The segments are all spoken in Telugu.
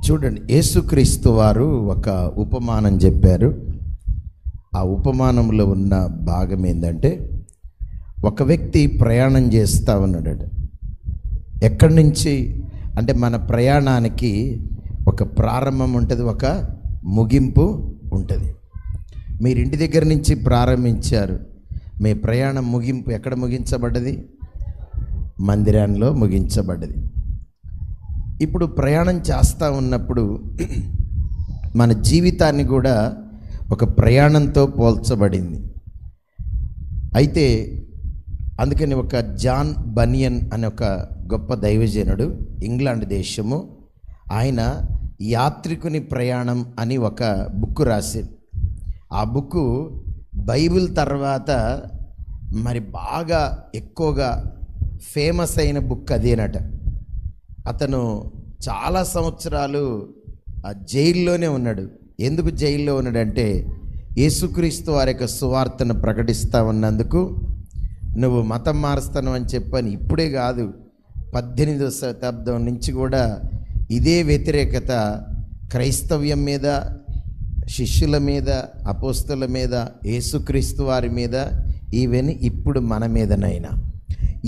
చూడండి, యేసుక్రీస్తు వారు ఒక ఉపమానం చెప్పారు. ఆ ఉపమానంలో ఉన్న భాగం ఏంటంటే, ఒక వ్యక్తి ప్రయాణం చేస్తూ ఉన్నాడట. ఎక్కడి నుంచి అంటే, మన ప్రయాణానికి ఒక ప్రారంభం ఉంటుంది, ఒక ముగింపు ఉంటుంది. మీరు ఇంటి దగ్గర నుంచి ప్రారంభించారు, మీ ప్రయాణం ముగింపు ఎక్కడ ముగించబడ్డది? మందిరంలో ముగించబడ్డది. ఇప్పుడు ప్రయాణం చేస్తూ ఉన్నప్పుడు మన జీవితాన్ని కూడా ఒక ప్రయాణంతో పోల్చబడింది. అయితే అందుకని ఒక జాన్ బనియన్ అనే ఒక గొప్ప దైవజనుడు, ఇంగ్లాండ్ దేశము, ఆయన యాత్రికుని ప్రయాణం అని ఒక బుక్ రాశాడు. ఆ బుక్ బైబిల్ తర్వాత మరి బాగా ఎక్కువగా ఫేమస్ అయిన బుక్ అదేనట. అతను చాలా సంవత్సరాలు ఆ జైల్లోనే ఉన్నాడు. ఎందుకు జైల్లో ఉన్నాడంటే, యేసుక్రీస్తు వారి యొక్క సువార్తను ప్రకటిస్తూ ఉన్నందుకు. నువ్వు మతం మారుస్తాను అని చెప్పని ఇప్పుడే కాదు, 18వ శతాబ్దం నుంచి కూడా ఇదే వ్యతిరేకత క్రైస్తవ్యం మీద, శిష్యుల మీద, అపోస్తుల మీద, యేసుక్రీస్తు వారి మీద, ఈవెన్ ఇప్పుడు మన మీదనైనా.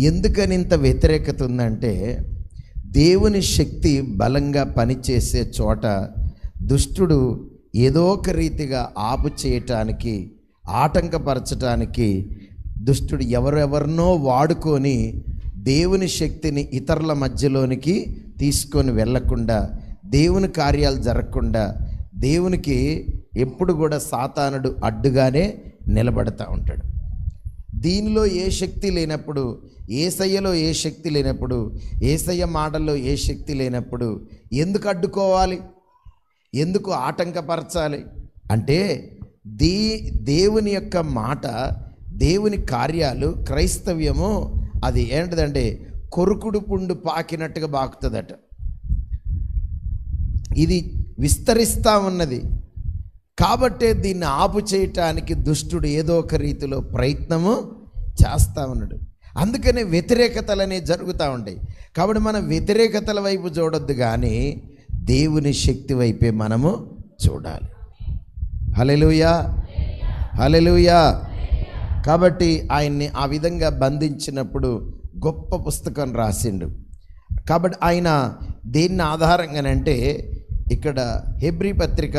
ఎందుకని ఇంత వ్యతిరేకత ఉందంటే, దేవుని శక్తి బలంగా పనిచేసే చోట దుష్టుడు ఏదో ఒక రీతిగా ఆపు చేయటానికి, ఆటంకపరచటానికి దుష్టుడు ఎవరెవరినో వాడుకొని దేవుని శక్తిని ఇతరుల మధ్యలోనికి తీసుకొని వెళ్ళకుండా, దేవుని కార్యాలు జరగకుండా, దేవునికి ఎప్పుడు కూడా సాతానుడు అడ్డుగానే నిలబడతా ఉంటాడు. దీనిలో ఏ శక్తి లేనప్పుడు, యేసయ్యలో ఏ శక్తి లేనప్పుడు, యేసయ్య మాటల్లో ఏ శక్తి లేనప్పుడు ఎందుకు అడ్డుకోవాలి, ఎందుకు ఆటంకపరచాలి అంటే, దేవుని యొక్క మాట, దేవుని కార్యాలు, క్రైస్తవ్యము అది ఏంటిదంటే కొరుకుడు పుండు పాకినట్టుగా బాకుతుందట. ఇది విస్తరిస్తూ ఉన్నది. కాబట్టే దీన్ని ఆపు చేయటానికి దుష్టుడు ఏదో ఒక రీతిలో ప్రయత్నము చేస్తూ ఉన్నాడు. అందుకనే వ్యతిరేకతలు అనేవి జరుగుతూ ఉంటాయి. కాబట్టి మనం వ్యతిరేకతల వైపు చూడొద్దు, కానీ దేవుని శక్తి వైపే మనము చూడాలి. హల్లెలూయా, హల్లెలూయా. కాబట్టి ఆయన్ని ఆ విధంగా బంధించినప్పుడు గొప్ప పుస్తకం రాసిండు. కాబట్టి ఆయన దేన్ని ఆధారంగానంటే, ఇక్కడ హెబ్రీ పత్రిక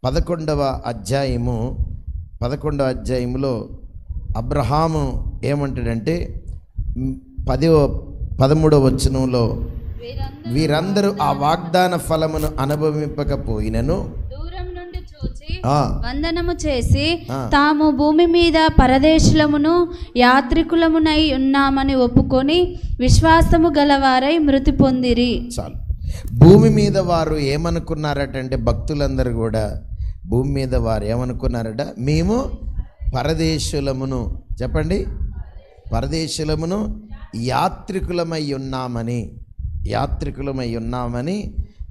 11వ అధ్యాయంలో అబ్రహాము ఏమంటాడంటే, 13వ వచనంలో, వీరందరూ ఆ వాగ్దాన ఫలమును అనుభవింపకపోయినను వందనము చేసి తాము భూమి మీద పరదేశులమును యాత్రికులమునై ఉన్నామని ఒప్పుకొని విశ్వాసము గలవారై మృతి పొందిరి. చాలు. భూమి మీద వారు ఏమనుకున్నారటంటే, భక్తులందరూ కూడా భూమి మీద వారు ఏమనుకున్నారట? మేము పరదేశులమును, చెప్పండి, పరదేశులమును యాత్రికులమై ఉన్నామని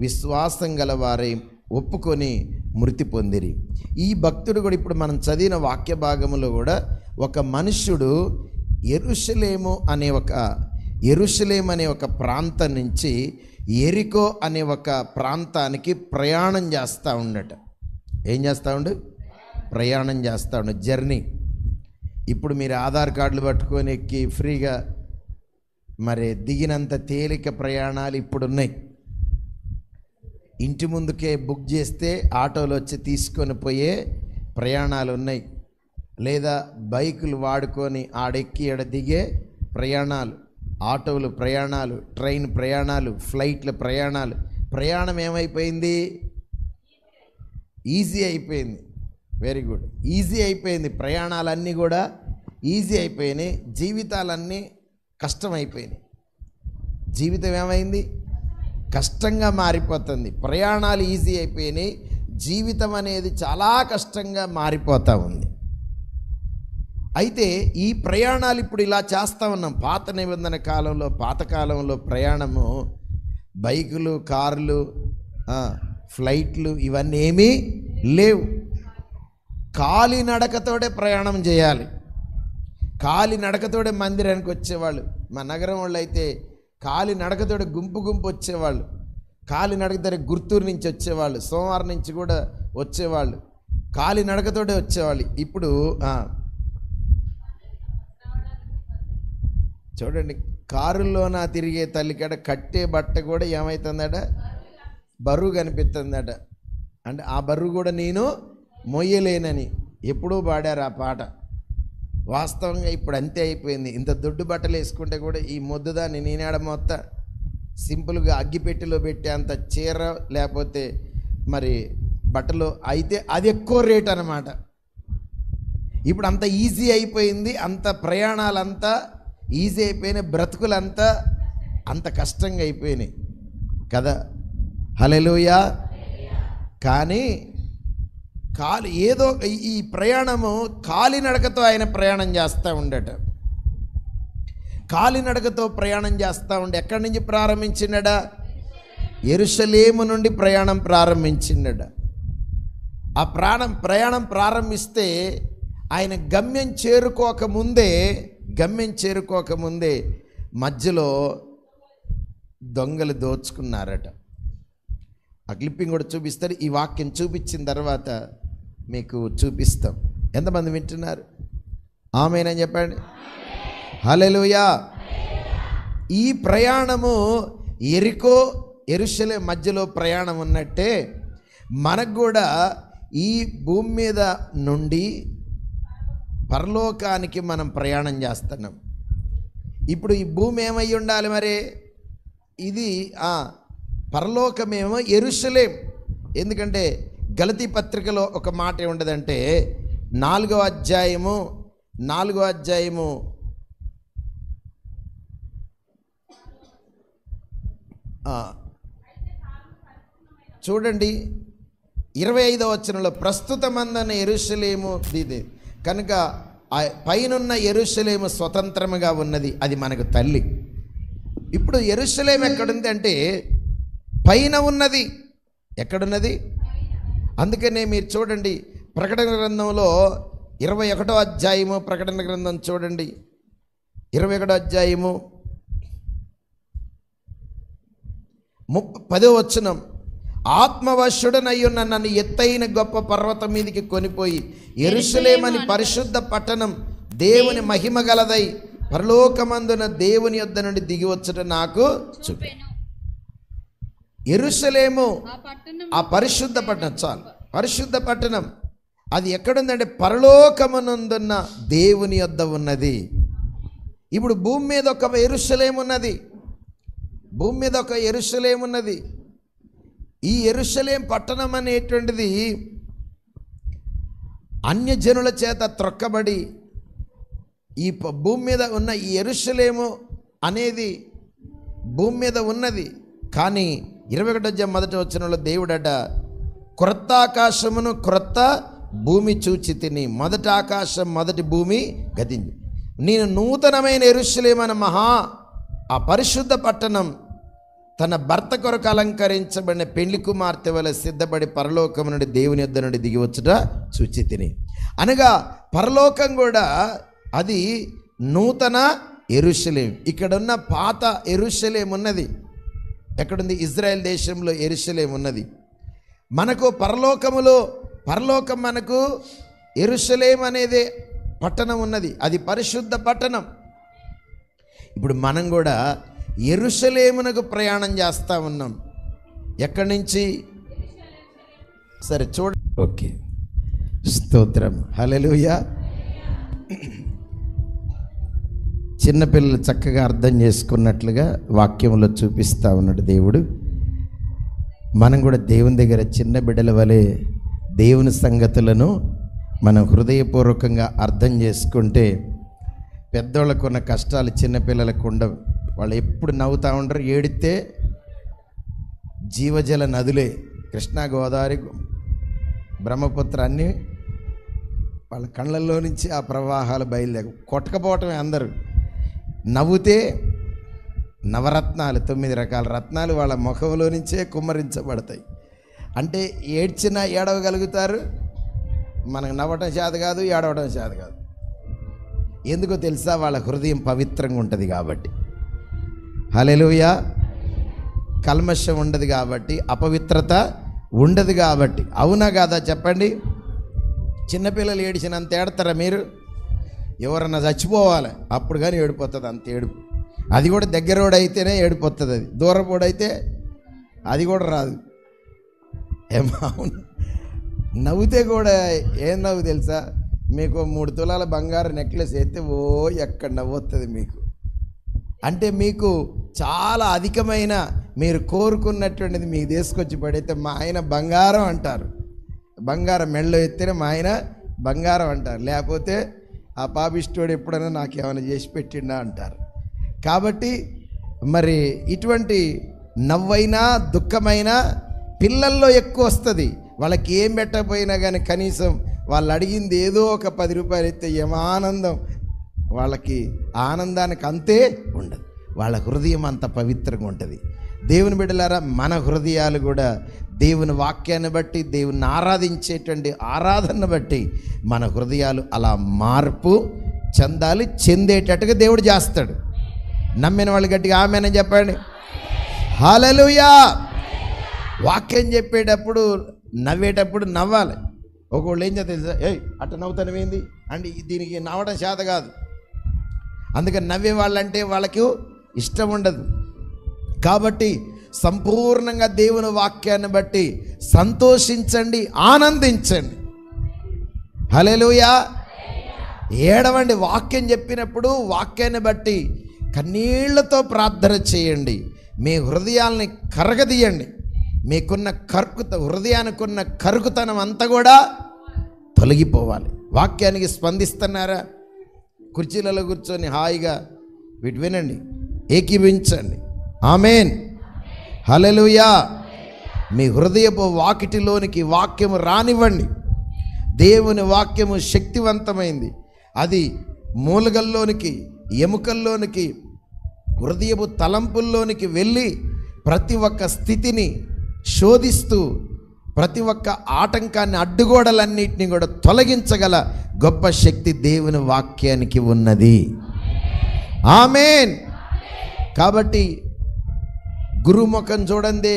విశ్వాసం గలవారై ఒప్పుకొని మృతి పొందిరి. ఈ భక్తుడు కూడా ఇప్పుడు మనం చదివిన వాక్య భాగంలో కూడా ఒక మనుష్యుడు యెరూషలేము అనే ఒక ప్రాంతం నుంచి యెరికో అనే ఒక ప్రాంతానికి ప్రయాణం చేస్తూ ఉండట. ఏం చేస్తూ ఉండు? ప్రయాణం చేస్తూ ఉండు, జర్నీ. ఇప్పుడు మీరు ఆధార్ కార్డులు పట్టుకొని ఎక్కి ఫ్రీగా మరి దిగినంత తేలిక ప్రయాణాలు ఇప్పుడు ఉన్నాయి. ఇంటి ముందుకే బుక్ చేస్తే ఆటోలు వచ్చి తీసుకొని పోయే ప్రయాణాలు ఉన్నాయి. లేదా బైకులు వాడుకొని ఆడెక్కి ఆడ దిగే ప్రయాణాలు, ఆటోలు ప్రయాణాలు, ట్రైన్ ప్రయాణాలు, ఫ్లైట్ల ప్రయాణాలు. ప్రయాణం ఏమైపోయింది? ఈజీ అయిపోయింది. వెరీ గుడ్, ఈజీ అయిపోయింది. ప్రయాణాలన్నీ కూడా ఈజీ అయిపోయినాయి. జీవితాలన్నీ కష్టమైపోయినాయి. జీవితం ఏమైంది? కష్టంగా మారిపోతుంది. ప్రయాణాలు ఈజీ అయిపోయినాయి, జీవితం అనేది చాలా కష్టంగా మారిపోతూ ఉంది. అయితే ఈ ప్రయాణాలు ఇప్పుడు ఇలా చేస్తూ ఉన్నాం. పాత నిబంధన కాలంలో, పాతకాలంలో ప్రయాణము బైకులు, కార్లు, ఫ్లైట్లు ఇవన్నీ ఏమీ లేవు. కాలినడకతోడే ప్రయాణం చేయాలి. కాలినడకతోడే మందిరానికి వచ్చేవాళ్ళు. మా నగరం వాళ్ళు అయితే కాలినడకతోడే గుంపు వచ్చేవాళ్ళు. కాలినడకతో గుర్తూరు నుంచి వచ్చేవాళ్ళు, సోమవారం నుంచి కూడా వచ్చేవాళ్ళు, కాలినడకతోటే వచ్చేవాళ్ళు. ఇప్పుడు చూడండి, కారుల్లోన తిరిగే తల్లికాడ కట్టే బట్ట కూడా ఏమవుతుందట, బరువు కనిపిస్తుందట. అంటే ఆ బరువు కూడా నేను మొయ్యలేనని ఎప్పుడూ పాడారు ఆ పాట. వాస్తవంగా ఇప్పుడు అంతే అయిపోయింది. ఇంత దొడ్డు బట్టలు వేసుకుంటే కూడా ఈ మొద్దుదాన్ని నేనేడ మొత్తం సింపుల్గా అగ్గిపెట్టిలో పెట్టే అంత చీర లేకపోతే మరి బట్టలు అయితే అది ఎక్కువ రేట్ అన్నమాట. ఇప్పుడు అంత ఈజీ అయిపోయింది, అంత ప్రయాణాలంతా ఈజీ అయిపోయినాయి, బ్రతుకులంతా అంత కష్టంగా అయిపోయినాయి కదా. హల్లెలూయా. కానీ ఏదో ఈ ప్రయాణము కాలినడకతో ఆయన ప్రయాణం చేస్తూ ఉండట. కాలినడకతో ప్రయాణం చేస్తూ ఉండే ఎక్కడి నుంచి ప్రారంభించినడా? యెరూషలేము నుండి ప్రయాణం ప్రారంభించినడ. ఆ ప్రయాణం ప్రారంభిస్తే ఆయన గమ్యం చేరుకోకముందే మధ్యలో దొంగలు దోచుకున్నారట. ఆ క్లిప్పింగ్ కూడా చూపిస్తారు. ఈ వాక్యం చూపించిన తర్వాత మీకు చూపిస్తాం. ఎంతమంది వింటున్నారు? ఆమేనని చెప్పండి. హల్లెలూయా. ఈ ప్రయాణము యెరికో యెరూషలేము మధ్యలో ప్రయాణం ఉన్నట్టే మనకు కూడా ఈ భూమి మీద నుండి పరలోకానికి మనం ప్రయాణం చేస్తున్నాం. ఇప్పుడు ఈ భూమి ఏమై ఉండాలి మరి? ఇది పరలోకమేమో యెరూషలేము. ఎందుకంటే గలతీ పత్రికలో ఒక మాట ఏముండదంటే 4వ అధ్యాయము చూడండి 25వ వచనంలో ప్రస్తుతమందన యెరూషలేము ఇది కనుక పైనున్న యెరూషలేము స్వతంత్రముగా ఉన్నది, అది మనకు తల్లి. ఇప్పుడు యెరూషలేము ఎక్కడుంది అంటే పైన ఉన్నది. ఎక్కడున్నది? అందుకనే మీరు చూడండి ప్రకటన గ్రంథంలో 21వ అధ్యాయము, ప్రకటన గ్రంథం చూడండి 21వ అధ్యాయము 10వ వచనం, ఆత్మవశుడనయ్యున్న నన్ను ఎత్తైన గొప్ప పర్వతం మీదకి కొనిపోయి యెరూషలేమని పరిశుద్ధ పట్టణం దేవుని మహిమ గలదై పరలోకమందున దేవుని యొద్ద నుండి దిగి వచ్చుట నాకు చూపెను. యెరూషలేము ఆ పరిశుద్ధ పట్టణం, చాలు పరిశుద్ధ పట్టణం అది ఎక్కడుందంటే పరలోకమునందున్న దేవుని యొద్ద ఉన్నది. ఇప్పుడు భూమి మీద ఒక యెరూషలేము ఉన్నది, భూమి మీద ఒక యెరూషలేము ఉన్నది. ఈ యెరూషలేం పట్టణం అనేటువంటిది అన్యజనుల చేత త్రొక్కబడి ఈ భూమి మీద ఉన్న ఈ యెరూషలేము అనేది భూమి మీద ఉన్నది. కానీ 21వ వచనంలో దేవుడట, క్రొత్త ఆకాశమును క్రొత్త భూమి చూచి తిని, మొదటి ఆకాశం మొదటి భూమి గతింది, నేను నూతనమైన యెరూషలేము అనే ఆ పరిశుద్ధ పట్టణం తన భర్త కొరకు అలంకరించబడిన పెళ్లి కుమార్తె వలె సిద్ధపడి పరలోకము నుండి దేవుని యొద్ద నుండి దిగి వచ్చుట చూచి తిని. అనగా పరలోకం కూడా అది నూతన యెరూషలేము. ఇక్కడున్న పాత యెరూషలేము ఉన్నది ఎక్కడుంది? ఇజ్రాయెల్ దేశంలో యెరూషలేము ఉన్నది. మనకు పరలోకం మనకు యెరూషలేము అనేది పట్టణం ఉన్నది, అది పరిశుద్ధ పట్టణం. ఇప్పుడు మనం కూడా యెరూషలేమునకు ప్రయాణం చేస్తూ ఉన్నాం. ఎక్కడి నుంచి? సరే చూడ. ఓకే, స్తోత్రం, హల్లెలూయా. చిన్నపిల్లలు చక్కగా అర్థం చేసుకున్నట్లుగా వాక్యంలో చూపిస్తూ ఉన్నాడు దేవుడు. మనం కూడా దేవుని దగ్గర చిన్న బిడ్డల వలె దేవుని సంగతులను మనం హృదయపూర్వకంగా అర్థం చేసుకుంటే పెద్దోళ్ళకు ఉన్న కష్టాలు చిన్నపిల్లలకు ఉండవు. వాళ్ళు ఎప్పుడు నవ్వుతూ ఉండరు, ఏడితే జీవజల నదులే, కృష్ణా గోదావరి బ్రహ్మపుత్ర అన్నీ వాళ్ళ కళ్ళల్లో నుంచి ఆ ప్రవాహాలు బయలుదేరు కొట్టకపోవటమే. అందరూ నవ్వుతే నవరత్నాలు, 9 రకాల రత్నాలు వాళ్ళ ముఖంలో నుంచే కుమ్మరించబడతాయి. అంటే ఏడ్చినా ఏడవగలుగుతారు, మనకు నవ్వటం చేత కాదు, ఏడవటం చేత కాదు. ఎందుకో తెలుసా? వాళ్ళ హృదయం పవిత్రంగా ఉంటుంది కాబట్టి. హల్లెలూయా. కల్మషం ఉండదు కాబట్టి, అపవిత్రత ఉండదు కాబట్టి. అవునా కాదా చెప్పండి? చిన్నపిల్లలు ఏడిచినంత ఏడతారా మీరు? ఎవరన్నా చచ్చిపోవాలి అప్పుడు కానీ ఏడిపోతుంది, అంత ఏడుపు. అది కూడా దగ్గరోడైతేనే ఏడిపోతుంది, అది దూరపోడైతే అది కూడా రాదు. ఏమవును? నవ్వుతే కూడా ఏం నవ్వు తెలుసా? మీకు 3 తులాల బంగారు నెక్లెస్ అయితే ఓ ఎక్కడ నవ్వుతుంది మీకు. అంటే మీకు చాలా అధికమైన మీరు కోరుకున్నటువంటిది మీకు తీసుకొచ్చి పడితే మా ఆయన బంగారం అంటారు. బంగారం మెళ్ళో ఎత్తేనే మా ఆయన బంగారం అంటారు. లేకపోతే ఆ పాపిష్టోడు ఎప్పుడైనా నాకు ఏమైనా చేసి పెట్టిండా అంటారు. కాబట్టి మరి ఇటువంటి నవ్వైనా దుఃఖమైనా పిల్లల్లో ఎక్కువ వస్తుంది. వాళ్ళకి ఏం పెట్టకపోయినా కానీ కనీసం వాళ్ళు అడిగింది ఏదో ఒక 10 రూపాయలు ఇస్తే ఏం ఆనందం. వాళ్ళకి ఆనందానికి అంతే ఉండదు. వాళ్ళ హృదయం అంత పవిత్రంగా ఉంటుంది. దేవుని బిడ్డలారా, మన హృదయాలు కూడా దేవుని వాక్యాన్ని బట్టి, దేవుని ఆరాధించేటువంటి ఆరాధనను బట్టి మన హృదయాలు అలా మార్పు చెందాలి, చెందేటట్టుగా దేవుడు చేస్తాడు. నమ్మిన వాళ్ళు గట్టిగా ఆమేనని చెప్పండి. హల్లెలూయా. వాక్యం చెప్పేటప్పుడు నవ్వేటప్పుడు నవ్వాలి. ఒకళ్ళు ఏం చేస్తారు తెలుసా? అట్ట నవ్వుతానమేంది అంటే దీనికి నవ్వడం చేత కాదు. అందుకని నవ్వే వాళ్ళంటే వాళ్ళకి ఇష్టం ఉండదు. కాబట్టి సంపూర్ణంగా దేవుని వాక్యాన్ని బట్టి సంతోషించండి, ఆనందించండి. హల్లెలూయా. ఏడవండి. వాక్యం చెప్పినప్పుడు వాక్యాన్ని బట్టి కన్నీళ్లతో ప్రార్థన చేయండి. మీ హృదయాల్ని కరగదీయండి. మీకున్న హృదయానికి ఉన్న కరుకుతనం అంతా కూడా తొలగిపోవాలి. వాక్యానికి స్పందిస్తున్నారా? కుర్చీలలో కూర్చొని హాయిగా వీటి వినండి, ఏకీభించండి. ఆమేన్. హల్లెలూయా. మీ హృదయపు వాకిటిలోనికి వాక్యము రానివ్వండి. దేవుని వాక్యము శక్తివంతమైంది. అది మూలగల్లోనికి, ఎముకల్లోనికి, హృదయపు తలంపుల్లోనికి వెళ్ళి ప్రతి ఒక్క స్థితిని శోధిస్తూ ప్రతి ఒక్క ఆటంకాన్ని, అడ్డుగోడలన్నిటిని కూడా తొలగించగల గొప్ప శక్తి దేవుని వాక్యానికి ఉన్నది. ఆమేన్. కాబట్టి గురుముఖం చూడండి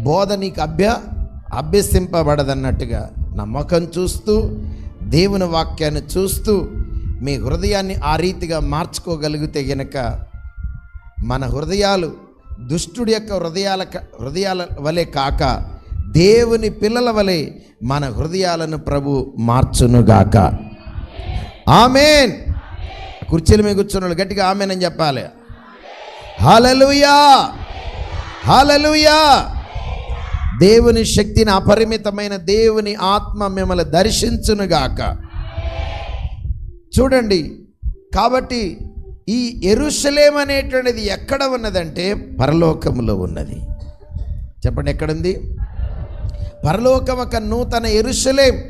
బోధ నీకు అభ్యసింపబడదన్నట్టుగా నా ముఖం చూస్తూ దేవుని వాక్యాన్ని చూస్తూ మీ హృదయాన్ని ఆ రీతిగా మార్చుకోగలిగితే గనక మన హృదయాలు దుష్టుడి యొక్క హృదయాల వలె కాక దేవుని పిల్లల వలె మన హృదయాలను ప్రభు మార్చునుగాక. ఆమేన్. కుర్చీల మీద కూర్చున్న వాళ్ళు గట్టిగా ఆమేన్ అని చెప్పాలి. హల్లెలూయా. హల్లెలూయా. దేవుని శక్తిని, అపరిమితమైన దేవుని ఆత్మ మిమ్మల్ని దర్శించునుగాక. చూడండి, కాబట్టి ఈ యెరూషలేము అనేటువంటిది ఎక్కడ ఉన్నదంటే పరలోకములో ఉన్నది. చెప్పండి, ఎక్కడుంది? పరలోకం ఒక నూతన యెరూషలేము.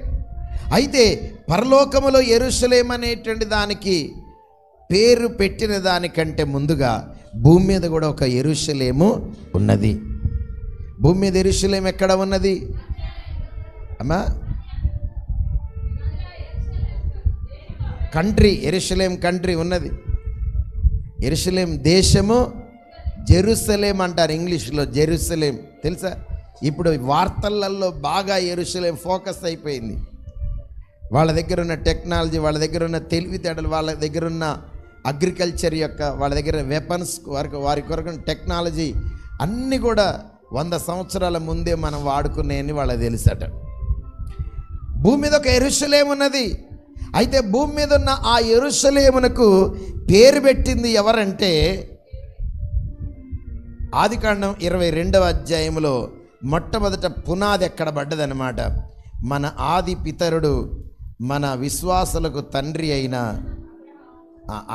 అయితే పరలోకములో యెరూషలేము అనేటువంటి దానికి పేరు పెట్టిన దానికంటే ముందుగా భూమి మీద కూడా ఒక యెరూషలేము ఉన్నది. భూమి మీద యెరూషలేము ఎక్కడ ఉన్నది అమ్మా? కంట్రీ, యెరూషలేము కంట్రీ ఉన్నది. యెరూషలేం దేశము జెరూసలేం అంటారు ఇంగ్లీష్లో. జెరూసలేం తెలుసా? ఇప్పుడు వార్తలలో బాగా యెరూషలేం ఫోకస్ అయిపోయింది. వాళ్ళ దగ్గర ఉన్న టెక్నాలజీ, వాళ్ళ దగ్గర ఉన్న తెలివితేటలు, వాళ్ళ దగ్గర ఉన్న అగ్రికల్చర్ యొక్క, వాళ్ళ దగ్గర వెపన్స్ వారి కొరకు టెక్నాలజీ అన్నీ కూడా 100 సంవత్సరాల ముందే మనం వాడుకునేవని వాళ్ళకి తెలుసట. భూమి మీద ఒక యెరూషలేము ఉన్నది. అయితే భూమి మీద ఉన్న ఆ యెరూషలేమునకు పేరు పెట్టింది ఎవరంటే ఆదికాండం 22వ అధ్యాయంలో మొట్టమొదట పునాది ఎక్కడ పడ్డదనమాట. మన ఆది పితరుడు, మన విశ్వాసులకు తండ్రి అయిన,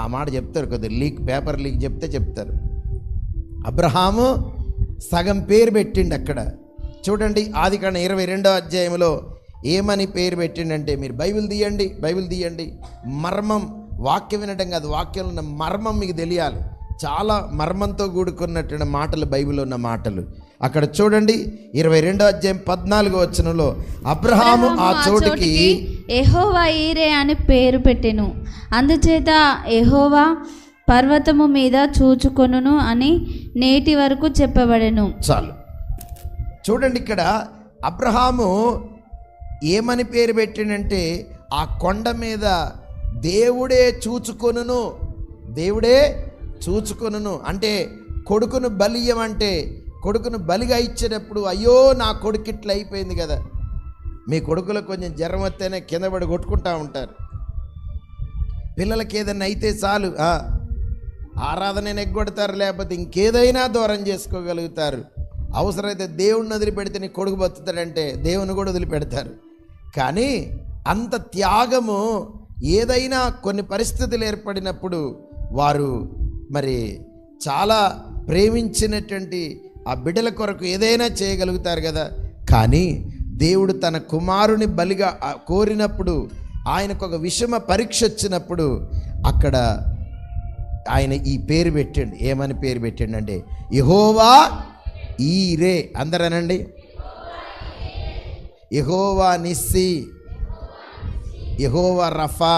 ఆ మాట చెప్తారు, కొద్దిగా పేపర్ లీక్ చెప్తారు. అబ్రహాము సగం పేరు పెట్టిండు అక్కడ. చూడండి, ఆదికాండం 22వ అధ్యాయంలో ఏమని పేరు పెట్టిండంటే, మీరు బైబిల్ తీయండి. మర్మం, వాక్యం వినడం కాదు, వాక్యంలో ఉన్న మర్మం మీకు తెలియాలి. చాలా మర్మంతో కూడుకున్నటువంటి మాటలు బైబిల్లో ఉన్న మాటలు. అక్కడ చూడండి, 22వ అధ్యాయం 14వ వచనంలో అబ్రహాము ఆ చోటికి యెహోవా ఈరే అని పేరు పెట్టెను. అందుచేత యెహోవా పర్వతము మీద చూచుకొనును అని నేటి వరకు చెప్పబడెను. చాలు. చూడండి, ఇక్కడ అబ్రహాము ఏమని పేరు పెట్టినంటే ఆ కొండ మీద దేవుడే చూచుకొనును, దేవుడే చూచుకొనును అంటే కొడుకును బలియమంటే కొడుకును బలిగా ఇచ్చేటప్పుడు అయ్యో నా కొడుకు ఇట్లా అయిపోయింది కదా. మీ కొడుకులకు కొంచెం జ్వరం వస్తేనే కింద పడి కొట్టుకుంటూ ఉంటారు. పిల్లలకి ఏదైనా అయితే చాలు ఆరాధనని ఎగ్గొడతారు, లేకపోతే ఇంకేదైనా దూరం చేసుకోగలుగుతారు. అవసరమైతే దేవుడిని వదిలిపెడితే నీ కొడుకు బతుకుతాడంటే దేవుని కూడా వదిలిపెడతారు. కానీ అంత త్యాగము ఏదైనా కొన్ని పరిస్థితులు ఏర్పడినప్పుడు వారు మరి చాలా ప్రేమించినటువంటి ఆ బిడ్డల కొరకు ఏదైనా చేయగలుగుతారు కదా. కానీ దేవుడు తన కుమారుని బలిగా కోరినప్పుడు, ఆయనకు ఒక విషమ పరీక్ష వచ్చినప్పుడు అక్కడ ఆయన ఈ పేరు పెట్టండి. ఏమని పేరు పెట్టండి అంటే యెహోవా ఈరే. అందరనండి, యెహోవా నిస్సి, యెహోవా రఫా,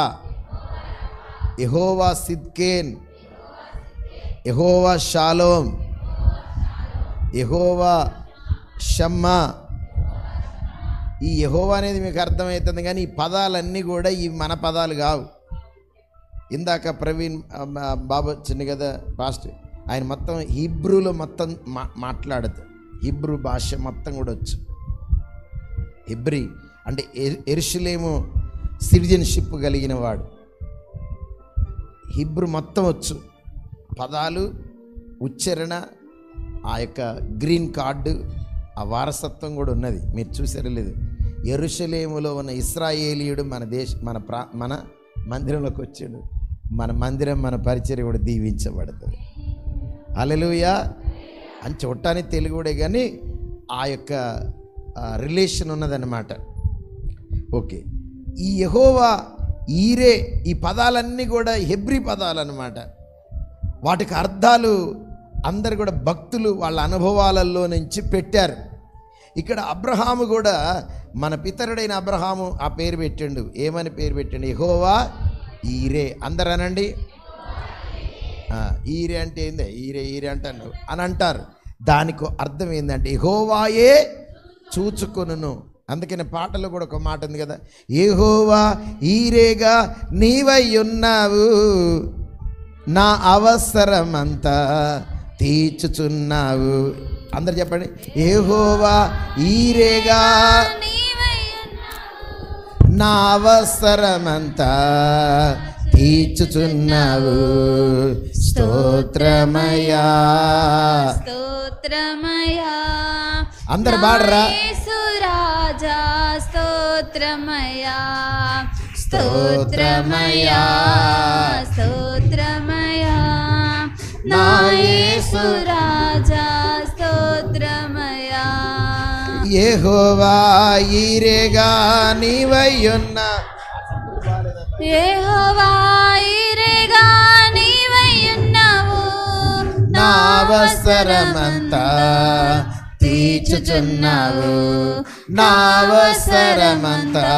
యెహోవా సిద్కేన్, యెహోవా షాలోమ్, యెహోవా షమ్మా. ఈ యెహోవా అనేది మీకు అర్థమవుతుంది, కానీ ఈ పదాలన్నీ కూడా ఇవి మన పదాలు కావు. ఇందాక ప్రవీణ్ బాబు వచ్చింది కదా పాస్టర్, ఆయన మొత్తం హీబ్రూలో మొత్తం మాట్లాడదు. హీబ్రూ భాష మొత్తం కూడా వచ్చు. హెబ్రీ అంటే యెరూషలేము సిటిజన్షిప్ కలిగిన వాడు. హీబ్రూ మొత్తం వచ్చు, పదాలు, ఉచ్చారణ, ఆ యొక్క గ్రీన్ కార్డు, ఆ వారసత్వం కూడా ఉన్నది. మీరు చూసారో లేదు, యెరూషలేములో ఉన్న ఇశ్రాయేలీయుడు మన మందిరంలోకి వచ్చాడు. మన మందిరం, మన పరిచర్య కూడా దీవించబడుతుంది. హల్లెలూయా అని చూడటానికి తెలుగుడే, కానీ ఆ యొక్క రిలేషన్ ఉన్నదన్నమాట. ఓకే, ఈ యెహోవా ఈరే, ఈ పదాలన్నీ కూడా హెబ్రీ పదాలు అన్నమాట. వాటికి అర్థాలు అందరు కూడా భక్తులు వాళ్ళ అనుభవాలలో నుంచి పెట్టారు. ఇక్కడ అబ్రహాము కూడా మన పితరుడైన అబ్రహాము ఆ పేరు పెట్టండు. ఏమని పేరు పెట్టండు? యెహోవా ఈరే. అందరు అనండి. ఈరే అంటే ఏంది? ఈరే ఈరే అంటాను అని అంటారు. దానికి అర్థం ఏంటంటే యెహోవాయే చూచుకొనును. అందుకని పాటలో కూడా ఒక మాట ఉంది కదా, యెహోవా ఈరేగా నీవై ఉన్నావు, నా అవసరమంతా తీర్చుచున్నావు. అందరు చెప్పండి, యెహోవా ఈరేగా నా అవసరమంతా తీర్చుచున్నావు. స్తోత్రమయా స్తోత్రమయా. అందరు బాడరా. రాజా స్తోత్రమయా స్తోత్రమయా స్తోత్రమయా. నా యేసు రాజా స్తోత్రమయా. యెహోవా ఈరేగా నీవై ఉన్నా, యెహోవా ఈరేగా నీవై ఉన్నావు, నా అవసరమంతా తీర్చుచున్నావు. నా అవసరమంతా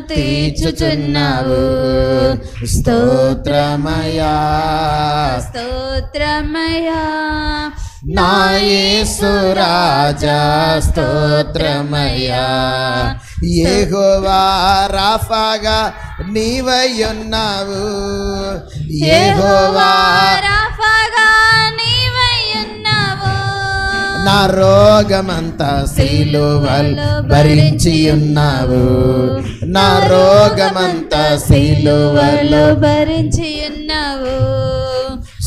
తీర్చుచున్నావు. స్తోత్రమయా స్తోత్రమయా. నా యేసు రాజా స్తోత్రమయా. యెహోవా రాఫాగా నీవై ఉన్నావు, యెహోవా రాఫాగా నీవై ఉన్నావు, నా రోగమంతా సిలువలో భరించి ఉన్నావు, నా రోగమంతా సిలువలో భరించి ఉన్నావు.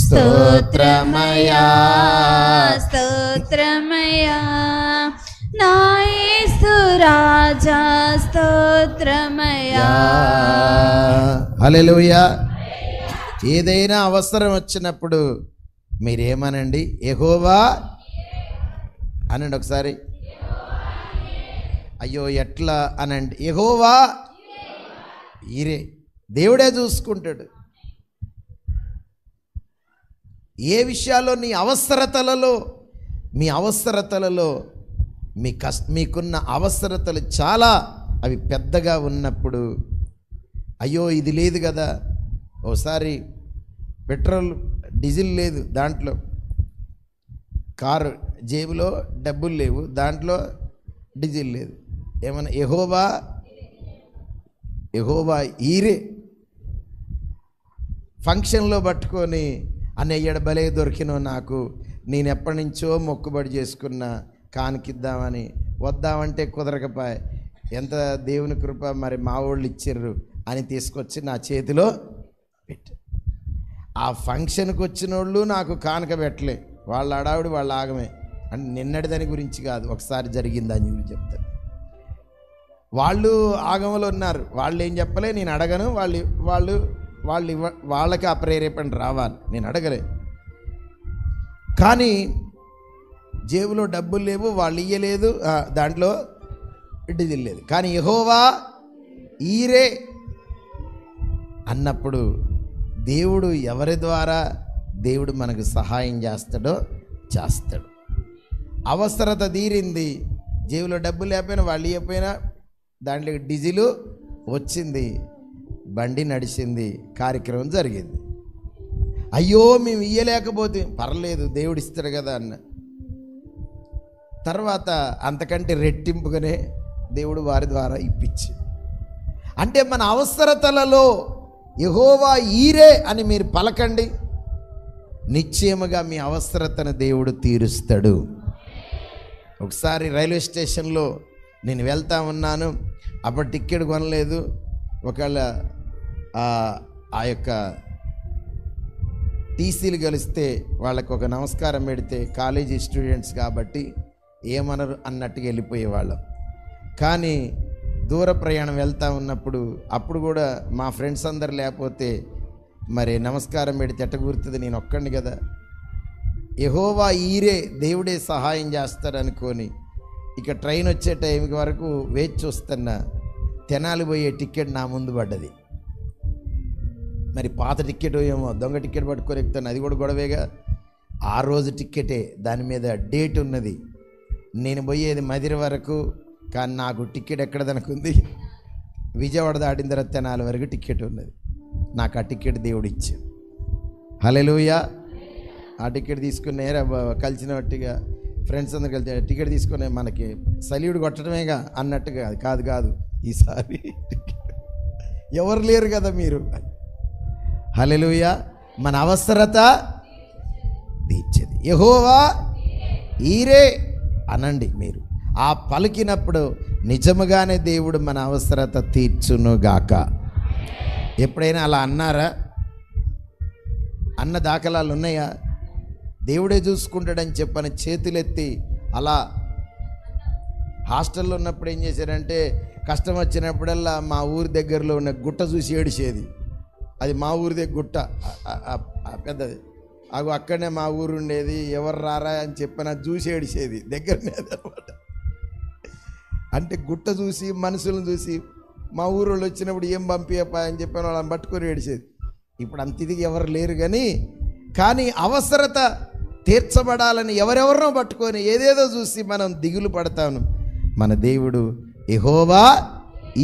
స్తోత్రమయా స్తోత్రమయా. నా యేసు రాజా స్తోత్రమయా. హల్లెలూయా. ఏదైనా అవసరం వచ్చినప్పుడు మీరేమనండి? యెహోవా అనండి ఒకసారి. అయ్యో ఎట్లా అనండి? యెహోవా ఈరే. దేవుడే చూసుకుంటాడు. ఏ విషయాల్లో నీ అవసరతలలో, మీ అవసరతలలో మీకున్న అవసరతలు చాలా అవి పెద్దగా ఉన్నప్పుడు, అయ్యో ఇది లేదు కదా. ఓసారి పెట్రోల్ డీజిల్ లేదు దాంట్లో, కారు జేబులో డబ్బులు లేవు, దాంట్లో డీజిల్ లేదు. ఏమన్నా యెహోవా ఈరే ఫంక్షన్లో పట్టుకొని అన్నయ్యడ భలే దొరికినో నాకు, నేను ఎప్పటి నుంచో మొక్కుబడి చేసుకున్న కానికిద్దామని వద్దామంటే కుదరకపోయే, ఎంత దేవుని కృప, మరి మా వాళ్ళు ఇచ్చిర్రు అని తీసుకొచ్చి నా చేతిలో పెట్టి, ఆ ఫంక్షన్కి వచ్చిన వాళ్ళు నాకు కానుక పెట్టలే, వాళ్ళ అడావుడి వాళ్ళ ఆగమే. అంటే నిన్నటి దాని గురించి కాదు, ఒకసారి జరిగిందని చెప్పి చెప్తారు. వాళ్ళు ఆగమలో ఉన్నారు, వాళ్ళు ఏం చెప్పలే, నేను అడగను, వాళ్ళకి ఆ ప్రేరేపణ రావాలి, నేను అడగలే. కానీ జేబులో డబ్బులు లేవు, వాళ్ళు ఇయ్యలేదు, దాంట్లో డీజిల్ లేదు. కానీ యెహోవా ఈరే అన్నప్పుడు దేవుడు ఎవరి ద్వారా దేవుడు మనకు సహాయం చేస్తాడో చేస్తాడు. అవసరత తీరింది, జేబులో డబ్బులు లేకపోయినా వాళ్ళు ఇవ్వకపోయినా దాంట్లో డీజిలు వచ్చింది, బండి నడిచింది, కార్యక్రమం జరిగింది. అయ్యో మేము ఇయ్యలేకపోతే పర్లేదు దేవుడు ఇస్తాడు కదా అన్న తర్వాత అంతకంటే రెట్టింపుగానే దేవుడు వారి ద్వారా ఇప్పించి, అంటే మన అవసరతలలో యెహోవా ఈరే అని మీరు పలకండి, నిశ్చయముగా మీ అవసరతను దేవుడు తీరుస్తాడు. ఒకసారి రైల్వే స్టేషన్లో నేను వెళ్తా ఉన్నాను, అప్పుడు టికెట్ కొనలేదు. ఒకవేళ ఆ యొక్క టీసీలు కలిస్తే వాళ్ళకు ఒక నమస్కారం పెడితే కాలేజీ స్టూడెంట్స్ కాబట్టి ఏమనరు అన్నట్టుగా వెళ్ళిపోయేవాళ్ళం. కానీ దూర ప్రయాణం వెళ్తూ ఉన్నప్పుడు అప్పుడు కూడా మా ఫ్రెండ్స్ అందరు లేకపోతే మరి నమస్కారం పెడితే ఎట్ట గుర్తుంది, నేను ఒక్కడిని కదా. యెహోవా ఈరే దేవుడే సహాయం చేస్తాడనుకొని ఇక ట్రైన్ వచ్చే టైంకి వరకు వేచి చూస్తున్నా, తెనాలి పోయే టికెట్ నా ముందు పడ్డది. మరి పాత టికెట్ ఏమో దొంగ టికెట్ పట్టుకొని ఎక్కుతాను, అది కూడా గొడవేగా. ఆ రోజు టికెటే, దాని మీద డేట్ ఉన్నది, నేను పోయేది మదిర వరకు, కానీ నాకు టికెట్ ఎక్కడ దనుకుంది, విజయవాడ దాటిన తర్వాత తెనాలి వరకు టికెట్ ఉన్నది. నాకు ఆ టికెట్ దేవుడు ఇచ్చాడు. హల్లెలూయా. ఆ టికెట్ తీసుకుని కలిసినట్టుగా ఫ్రెండ్స్ అందరు కలిసి టికెట్ తీసుకునే మనకి సల్యూట్ కొట్టడమేగా అన్నట్టుగా కాదు, ఈసారి ఎవరు లేరు కదా మీరు. హల్లెలూయా. మన అవసరత తీర్చేది యెహోవా ఈరే అనండి మీరు. ఆ పలికినప్పుడు నిజముగానే దేవుడు మన అవసరత తీర్చునుగాక. ఎప్పుడైనా అలా అన్నారా? అన్న దాఖలాలు ఉన్నాయా? దేవుడే చూసుకుంటాడని చెప్పని చేతులెత్తి అలా హాస్టల్లో ఉన్నప్పుడు ఏం చేశారంటే, కష్టం వచ్చినప్పుడల్లా మా ఊరి దగ్గరలో ఉన్న గుట్ట చూసి ఏడిచేది. అది మా ఊరి దగ్గర గుట్ట పెద్దది, అక్కడనే మా ఊరు ఉండేది. ఎవరు రారా అని చెప్పిన చూసి ఏడిచేది, దగ్గరనే అనమాట. అంటే గుట్ట చూసి మనుషులను చూసి మా ఊరు వాళ్ళు వచ్చినప్పుడు ఏం పంపియపా అని చెప్పిన వాళ్ళని పట్టుకొని ఏడిచేది. ఇప్పుడు అంత ఇది ఎవరు లేరు. కానీ అవసరత తీర్చబడాలని ఎవరెవరినో పట్టుకొని ఏదేదో చూసి మనం దిగులు పడతాను. మన దేవుడు యెహోవా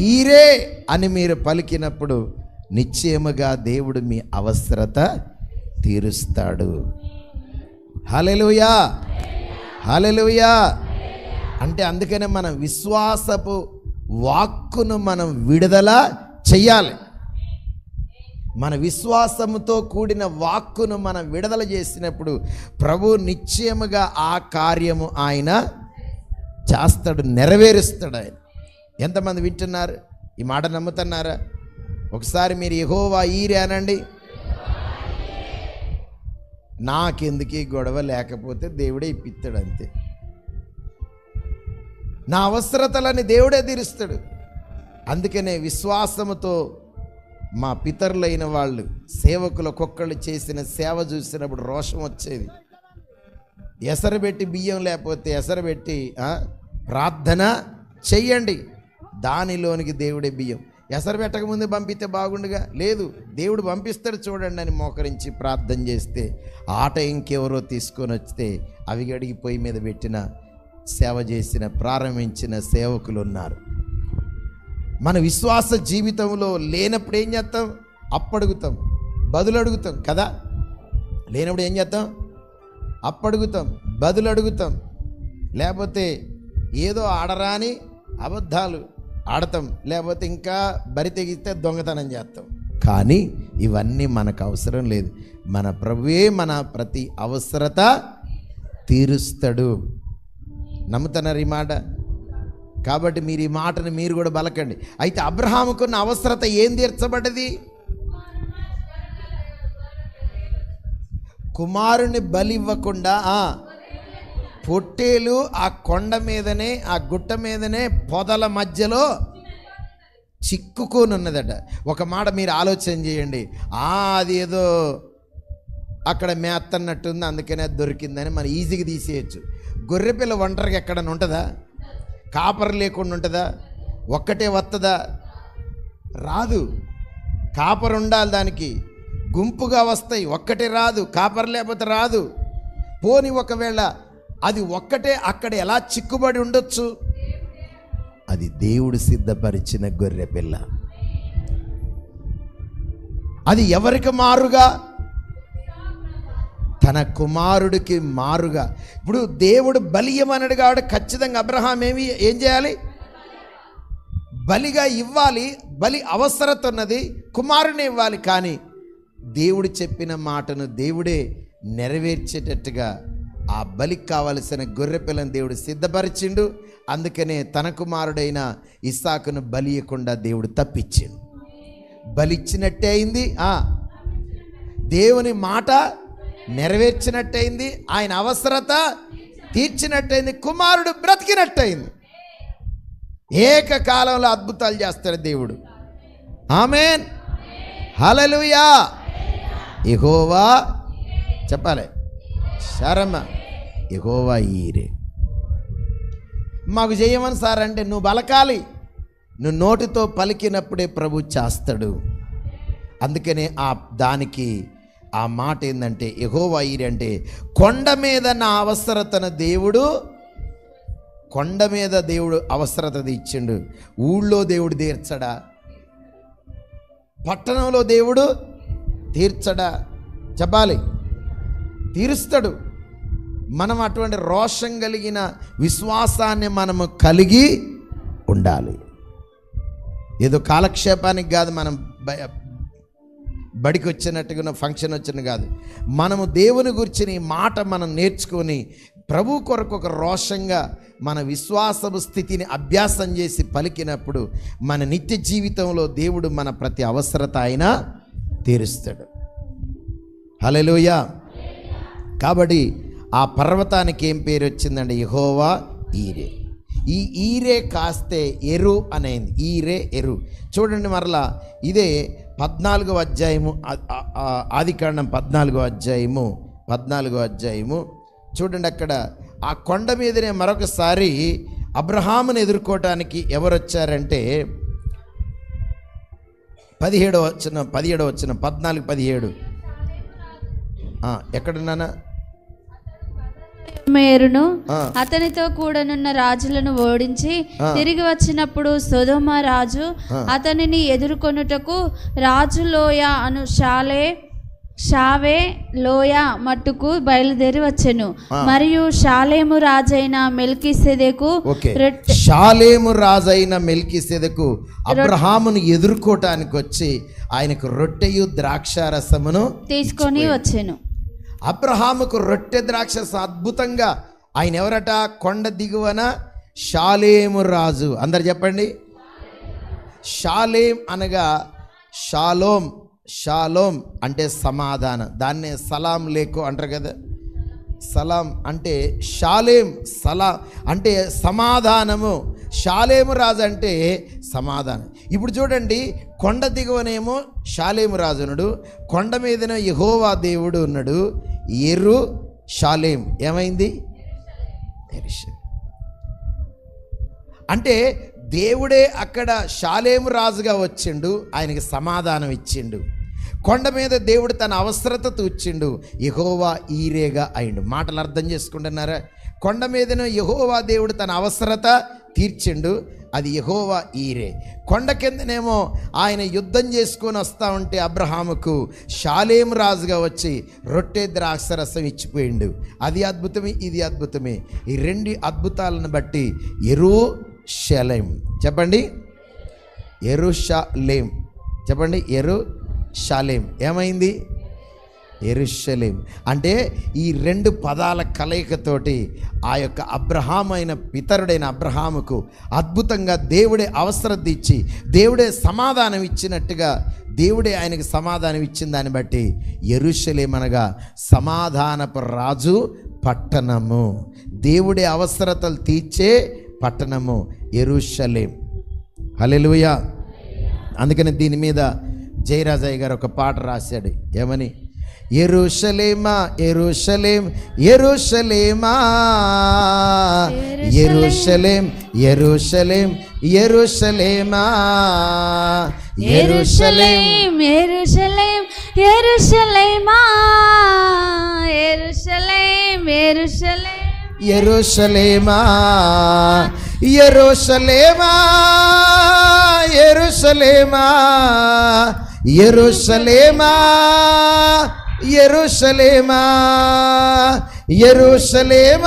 ఈరే అని మీరు పలికినప్పుడు నిశ్చయముగా దేవుడు మీ అవసరత తీరుస్తాడు. హల్లెలూయా, హల్లెలూయా. అంటే అందుకనే మనం విశ్వాసపు వాక్కును మనం విడుదల చెయ్యాలి. మన విశ్వాసముతో కూడిన వాక్కును మనం విడుదల చేసినప్పుడు ప్రభు నిశ్చయముగా ఆ కార్యము ఆయన చేస్తాడు, నెరవేరుస్తాడు. ఆయన ఎంతమంది వింటున్నారు? ఈ మాట నమ్ముతున్నారా? ఒకసారి మీరు యెహోవా ఈరే అనండి. నాకెందుకు ఈ గొడవ, లేకపోతే దేవుడే ఇప్పిస్తాడు అంతే. నా అవసరతలని దేవుడే తీరుస్తాడు. అందుకనే విశ్వాసముతో మా పితరులైన వాళ్ళు సేవకుల కుక్కళ్ళు చేసిన సేవ చూసినప్పుడు రోషం వచ్చేది. ఎసరబెట్టి బియ్యం లేకపోతే ఎసరబెట్టి ప్రార్థన చెయ్యండి, దానిలోనికి దేవుడే బియ్యం. ఎసరు పెట్టకముందే పంపిస్తే బాగుండుగా, లేదు దేవుడు పంపిస్తాడు చూడండి అని మోకరించి ప్రార్థన చేస్తే ఆట ఇంకెవరో తీసుకొని వస్తే అవి గడిగి పొయ్యి మీద పెట్టిన సేవ చేసిన ప్రారంభించిన సేవకులు ఉన్నారు. మన విశ్వాస జీవితంలో లేనప్పుడు ఏం చేస్తాం? అప్పడుగుతాం, బదులు అడుగుతాం కదా. లేనప్పుడు ఏం చేస్తాం? అప్పడుగుతాం, బదులు అడుగుతాం, లేకపోతే ఏదో ఆడరాని అబద్ధాలు ఆడతాం, లేకపోతే ఇంకా బరి తెగిస్తే దొంగతనం చేస్తాం. కానీ ఇవన్నీ మనకు అవసరం లేదు. మన ప్రభువే మన ప్రతి అవసరత తీరుస్తాడు. నమ్ముతున్నారు ఈ మాట? కాబట్టి మీరు ఈ మాటను మీరు కూడా బలకండి. అయితే అబ్రహాముకున్న అవసరత ఏం తీర్చబడ్డది? కుమారుని బలి ఇవ్వకుండా పొట్టేలు ఆ కొండ మీదనే, ఆ గుట్ట మీదనే పొదల మధ్యలో చిక్కుకొని ఉన్నదట. ఒక మాట మీరు ఆలోచన చేయండి. అది ఏదో అక్కడ మేత్తన్నట్టుంది, అందుకనే అది దొరికిందని మనం ఈజీగా తీసేయచ్చు. గొర్రెపిల్ల ఒంటరిగా ఎక్కడన్నా ఉంటుందా? కాపర్ లేకుండా ఉంటుందా? ఒక్కటే వస్తుందా? రాదు. కాపర్ ఉండాలి దానికి. గుంపుగా వస్తాయి, ఒక్కటే రాదు. కాపర్ లేకపోతే రాదు. పోని ఒకవేళ అది ఒక్కటే అక్కడ ఎలా చిక్కుబడి ఉండొచ్చు? అది దేవుడు సిద్ధపరిచిన గొర్రె పిల్ల. అది ఎవరికి మారుగా? తన కుమారుడికి మారుగా. ఇప్పుడు దేవుడు బలియమన్నాడు కాబట్టి ఖచ్చితంగా అబ్రహాం ఏం చేయాలి? బలిగా ఇవ్వాలి. బలి అవసరత ఉన్నది, కుమారుని ఇవ్వాలి. కానీ దేవుడు చెప్పిన మాటను దేవుడే నెరవేర్చేటట్టుగా ఆ బలికి కావలసిన గొర్రె పిల్లని దేవుడు సిద్ధపరిచిండు. అందుకనే తన కుమారుడైన ఇస్సాకును బలి ఇవ్వకుండా దేవుడు తప్పించిండు. బలిచ్చినట్టే అయింది, దేవుని మాట నెరవేర్చినట్టయింది, ఆయన అవసరత తీర్చినట్టయింది, కుమారుడు బ్రతికినట్టయింది. ఏకకాలంలో అద్భుతాలు చేస్తాడు దేవుడు. ఆమేన్, హల్లెలూయా. యెహోవా చెప్పాలి, శరమ యెహోవా ఈరే. మాకు చేయమని సార్ అంటే నువ్వు బలకాలి. నువ్వు నోటితో పలికినప్పుడే ప్రభు చేస్తాడు. అందుకనే దానికి ఆ మాట ఏంటంటే యెహోవా ఈరే అంటే కొండ మీద నా అవసరతను దేవుడు, కొండ మీద దేవుడు అవసరత ఇచ్చిండు. ఊళ్ళో దేవుడు తీర్చడా? పట్టణంలో దేవుడు తీర్చడా? చెప్పాలి, తీరుస్తాడు. మనం అటువంటి రోషం కలిగిన విశ్వాసాన్ని మనము కలిగి ఉండాలి. ఏదో కాలక్షేపానికి కాదు, మనం బడికి వచ్చినట్టుగా ఫంక్షన్ వచ్చిన కాదు. మనము దేవుని గురించిన ఈ మాట మనం నేర్చుకొని ప్రభు కొరకు ఒక రోషంగా మన విశ్వాసపు స్థితిని అభ్యాసం చేసి పలికినప్పుడు మన నిత్య జీవితంలో దేవుడు మన ప్రతి అవసరత అయినా తీరుస్తాడు. హల్లెలూయా. కాబట్టి ఆ పర్వతానికి ఏం పేరు వచ్చిందండి? యెహోవా ఈరే. ఈ ఈరే కాస్తే ఎరు అనేది. ఈరే ఎరు. చూడండి మరలా ఇదే 14వ అధ్యాయము, ఆదికాండం 14వ అధ్యాయము చూడండి. అక్కడ ఆ కొండ మీదనే మరొకసారి అబ్రహామును ఎదుర్కోవటానికి ఎవరు వచ్చారంటే 17వ వచనం 14:17 ఎక్కడున్నానా? మేరును అతనితో కూడనున్న రాజులను ఓడించి తిరిగి వచ్చినప్పుడు సొదొమ రాజు అతనిని ఎదుర్కొనుటకు రాజు లోయ అను షావే లోయ మట్టుకు బయలుదేరి వచ్చెను. మరియు షాలేము రాజైన మెల్కీసెదెకు అబ్రహామును ఎదుర్కోటానికి వచ్చి ఆయనకు రొట్టెయు ద్రాక్షారసమును తీసుకొని వచ్చెను. అబ్రహాముకు రొట్టె ద్రాక్షరసం అద్భుతంగా. ఆయన ఎవరట? కొండ దిగువన షాలేము రాజు. అందరు చెప్పండి. షాలేం అనగా షాలోం అంటే సమాధానం. దాన్నే సలాం లేకు అంటారు కదా. సలాం అంటే షాలేం, సలాం అంటే సమాధానము. షాలేము రాజు అంటే సమాధానం. ఇప్పుడు చూడండి, కొండ దిగువనేమో షాలేము రాజు ఉన్నాడు, కొండ మీదనే యెహోవా దేవుడు ఉన్నాడు. ఎరు షాలేం ఏమైంది? అంటే దేవుడే అక్కడ షాలేము రాజుగా వచ్చిండు, ఆయనకి సమాధానం ఇచ్చిండు. కొండ మీద దేవుడు తన అవసరత తీర్చిండు, యెహోవా ఈరేగా అయిండు. మాటలు అర్థం చేసుకుంటున్నారా? కొండ మీదనే యెహోవా దేవుడు తన అవసరత తీర్చిండు, అది యెహోవా ఈరే. కొండ కిందనేమో ఆయన యుద్ధం చేసుకొని వస్తూ ఉంటే అబ్రహాముకు షాలేము రాజుగా వచ్చి రొట్టె ద్రాక్షరసం ఇచ్చిపోయిండు. అది అద్భుతమే, ఇది అద్భుతమే. ఈ రెండు అద్భుతాలను బట్టి యెరూషలేం, చెప్పండి యెరూషలేం, చెప్పండి యెరూషలేం. ఏమైంది? యెరూషలేం అంటే ఈ రెండు పదాల కలయికతోటి ఆ యొక్క అబ్రహాం అయిన పితరుడైన అబ్రహాముకు అద్భుతంగా దేవుడే అవసరం ఇచ్చి దేవుడే సమాధానం ఇచ్చినట్టుగా దేవుడే ఆయనకు సమాధానం ఇచ్చిన దాన్ని బట్టి యెరూషలేం అనగా సమాధానపు రాజు పట్టణము, దేవుడే అవసరతలు తీర్చే పట్టణము యెరూషలేం. హల్లెలూయా. అందుకని దీని మీద జయరాజయ్య గారు ఒక పాట రాశాడు. ఏమని? యెరూషలేమా యెరూషలేం యెరూషలేమా యెరూషలేం యెరూషలేం యెరూషలేమా యెరూషలేం యెరూషలేం యెరూషలేమా యెరూషలేం యెరూషలేం యెరూషలేమా యెరూషలేమా యెరూషలేమా యెరూషలేమా యెరూషలేమా యెరూషలేమా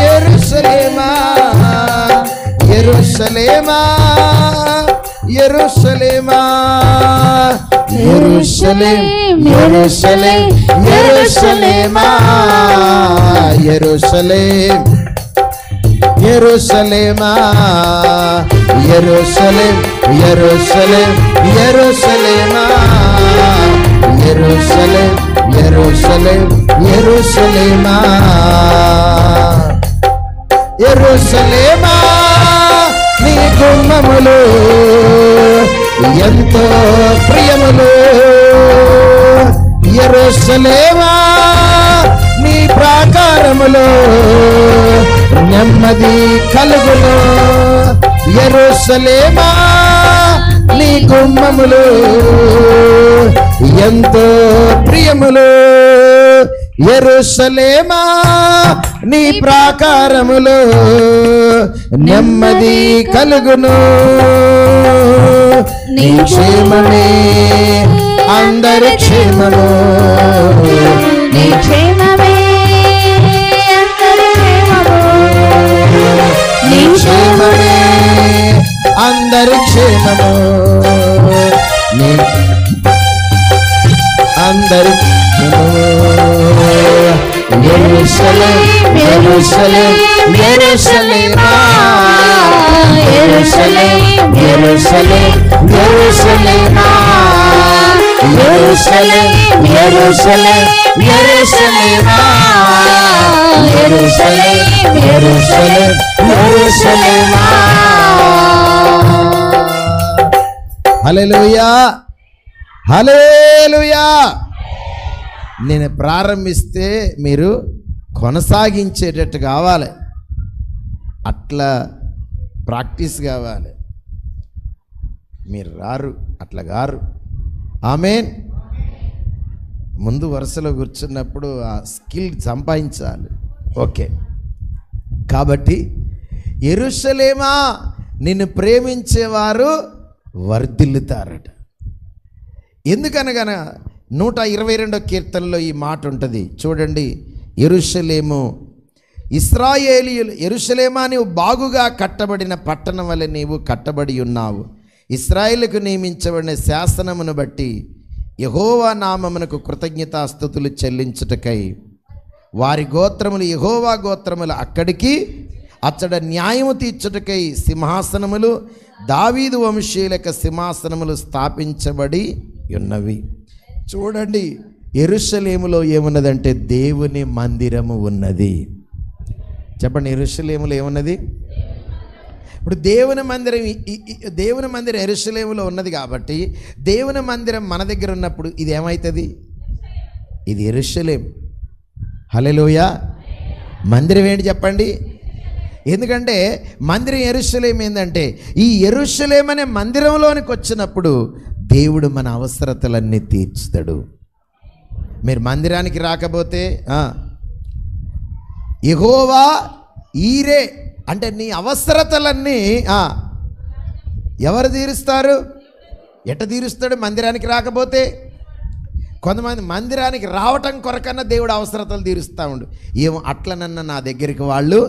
యెరూషలేమా యెరూషలేమా యెరూషలేమా యెరూషలేం యెరూషలేం యెరూషలేమా యెరూషలేం యెరూషలేమా యెరూషలేం యెరూషలేం యెరూషలేమా యెరూషలేం యెరూషలేం యెరూషలేమా యెరూషలేమా నీ గుమ్మములు ఎంతో ప్రియములు, యెరూషలేమా నీ ప్రాకారములో నెమ్మది కలుగును, యెరూషలేమా నీ గుమ్మములు ఎంతో ప్రియములు, యెరూషలేమా నీ ప్రాకారములో నెమ్మది కలుగును. నీ క్షేమమే అందరి క్షేమము, నీ క్షేమమే అందరి క్షేమము, నీ క్షేమమే అందరి క్షేమము, నీ అందరి క్షేమము. యెరూషలేం యెరూషలేం యెరూషలేమా యెరూషలేం యెరూషలేం యెరూషలేమా యెరూషలేం యెరూషలేం యెరూషలేమా యెరూషలేం యెరూషలేం యెరూషలేమా. హల్లెలూయా హల్లెలూయా. నేను ప్రారంభిస్తే మీరు కొనసాగించేటట్టు కావాలి, అట్లా ప్రాక్టీస్ కావాలి. మీరు రారు, అట్లా గారు. ఆమేన్. ముందు వరుసలో కూర్చున్నప్పుడు ఆ స్కిల్ సంపాదించాలి. ఓకే. కాబట్టి యెరూషలేమా నిన్ను ప్రేమించేవారు వర్ధిల్లుతారట. ఎందుకనగా 122వ కీర్తనలో ఈ మాట ఉంటుంది చూడండి. యెరూషలేము ఇశ్రాయేలీయులు, యెరూషలేమా నీవు బాగుగా కట్టబడిన పట్టణం వలె నీవు కట్టబడి ఉన్నావు. ఇశ్రాయేలుకు నియమించబడిన శాసనమును బట్టి యెహోవా నామమునకు కృతజ్ఞతాస్తుతులు చెల్లించుటకై వారి గోత్రములు యెహోవా గోత్రములు అక్కడికి అచ్చట న్యాయము తీర్చుటకై సింహాసనములు దావీదు వంశీయులకు సింహాసనములు స్థాపించబడి ఉన్నవి. చూడండి, యెరూషలేములో ఏమున్నదంటే దేవుని మందిరము ఉన్నది. చెప్పండి, యెరూషలేములో ఏమున్నది? ఇప్పుడు దేవుని మందిరం యెరూషలేములో ఉన్నది కాబట్టి దేవుని మందిరం మన దగ్గర ఉన్నప్పుడు ఇది ఏమవుతుంది? ఇది యెరూషలేం. హల్లెలూయా. మందిరం ఏంటి చెప్పండి? ఎందుకంటే మందిరం యెరూషలేం ఏంటంటే ఈ యెరూషలేం అనే మందిరంలోనికి వచ్చినప్పుడు దేవుడు మన అవసరతలన్నీ తీర్చుతాడు. మీరు మందిరానికి రాకపోతే యెహోవా ఈరే అంటే నీ అవసరతలన్నీ ఎవరు తీరుస్తారు? ఎట్ట తీరుస్తాడు? మందిరానికి రాకపోతే. కొంతమంది మందిరానికి రావటం కొరకన్నా దేవుడు అవసరతలు తీరుస్తూ ఉండు. ఏమో అట్లనన్నా నా దగ్గరికి వాళ్ళు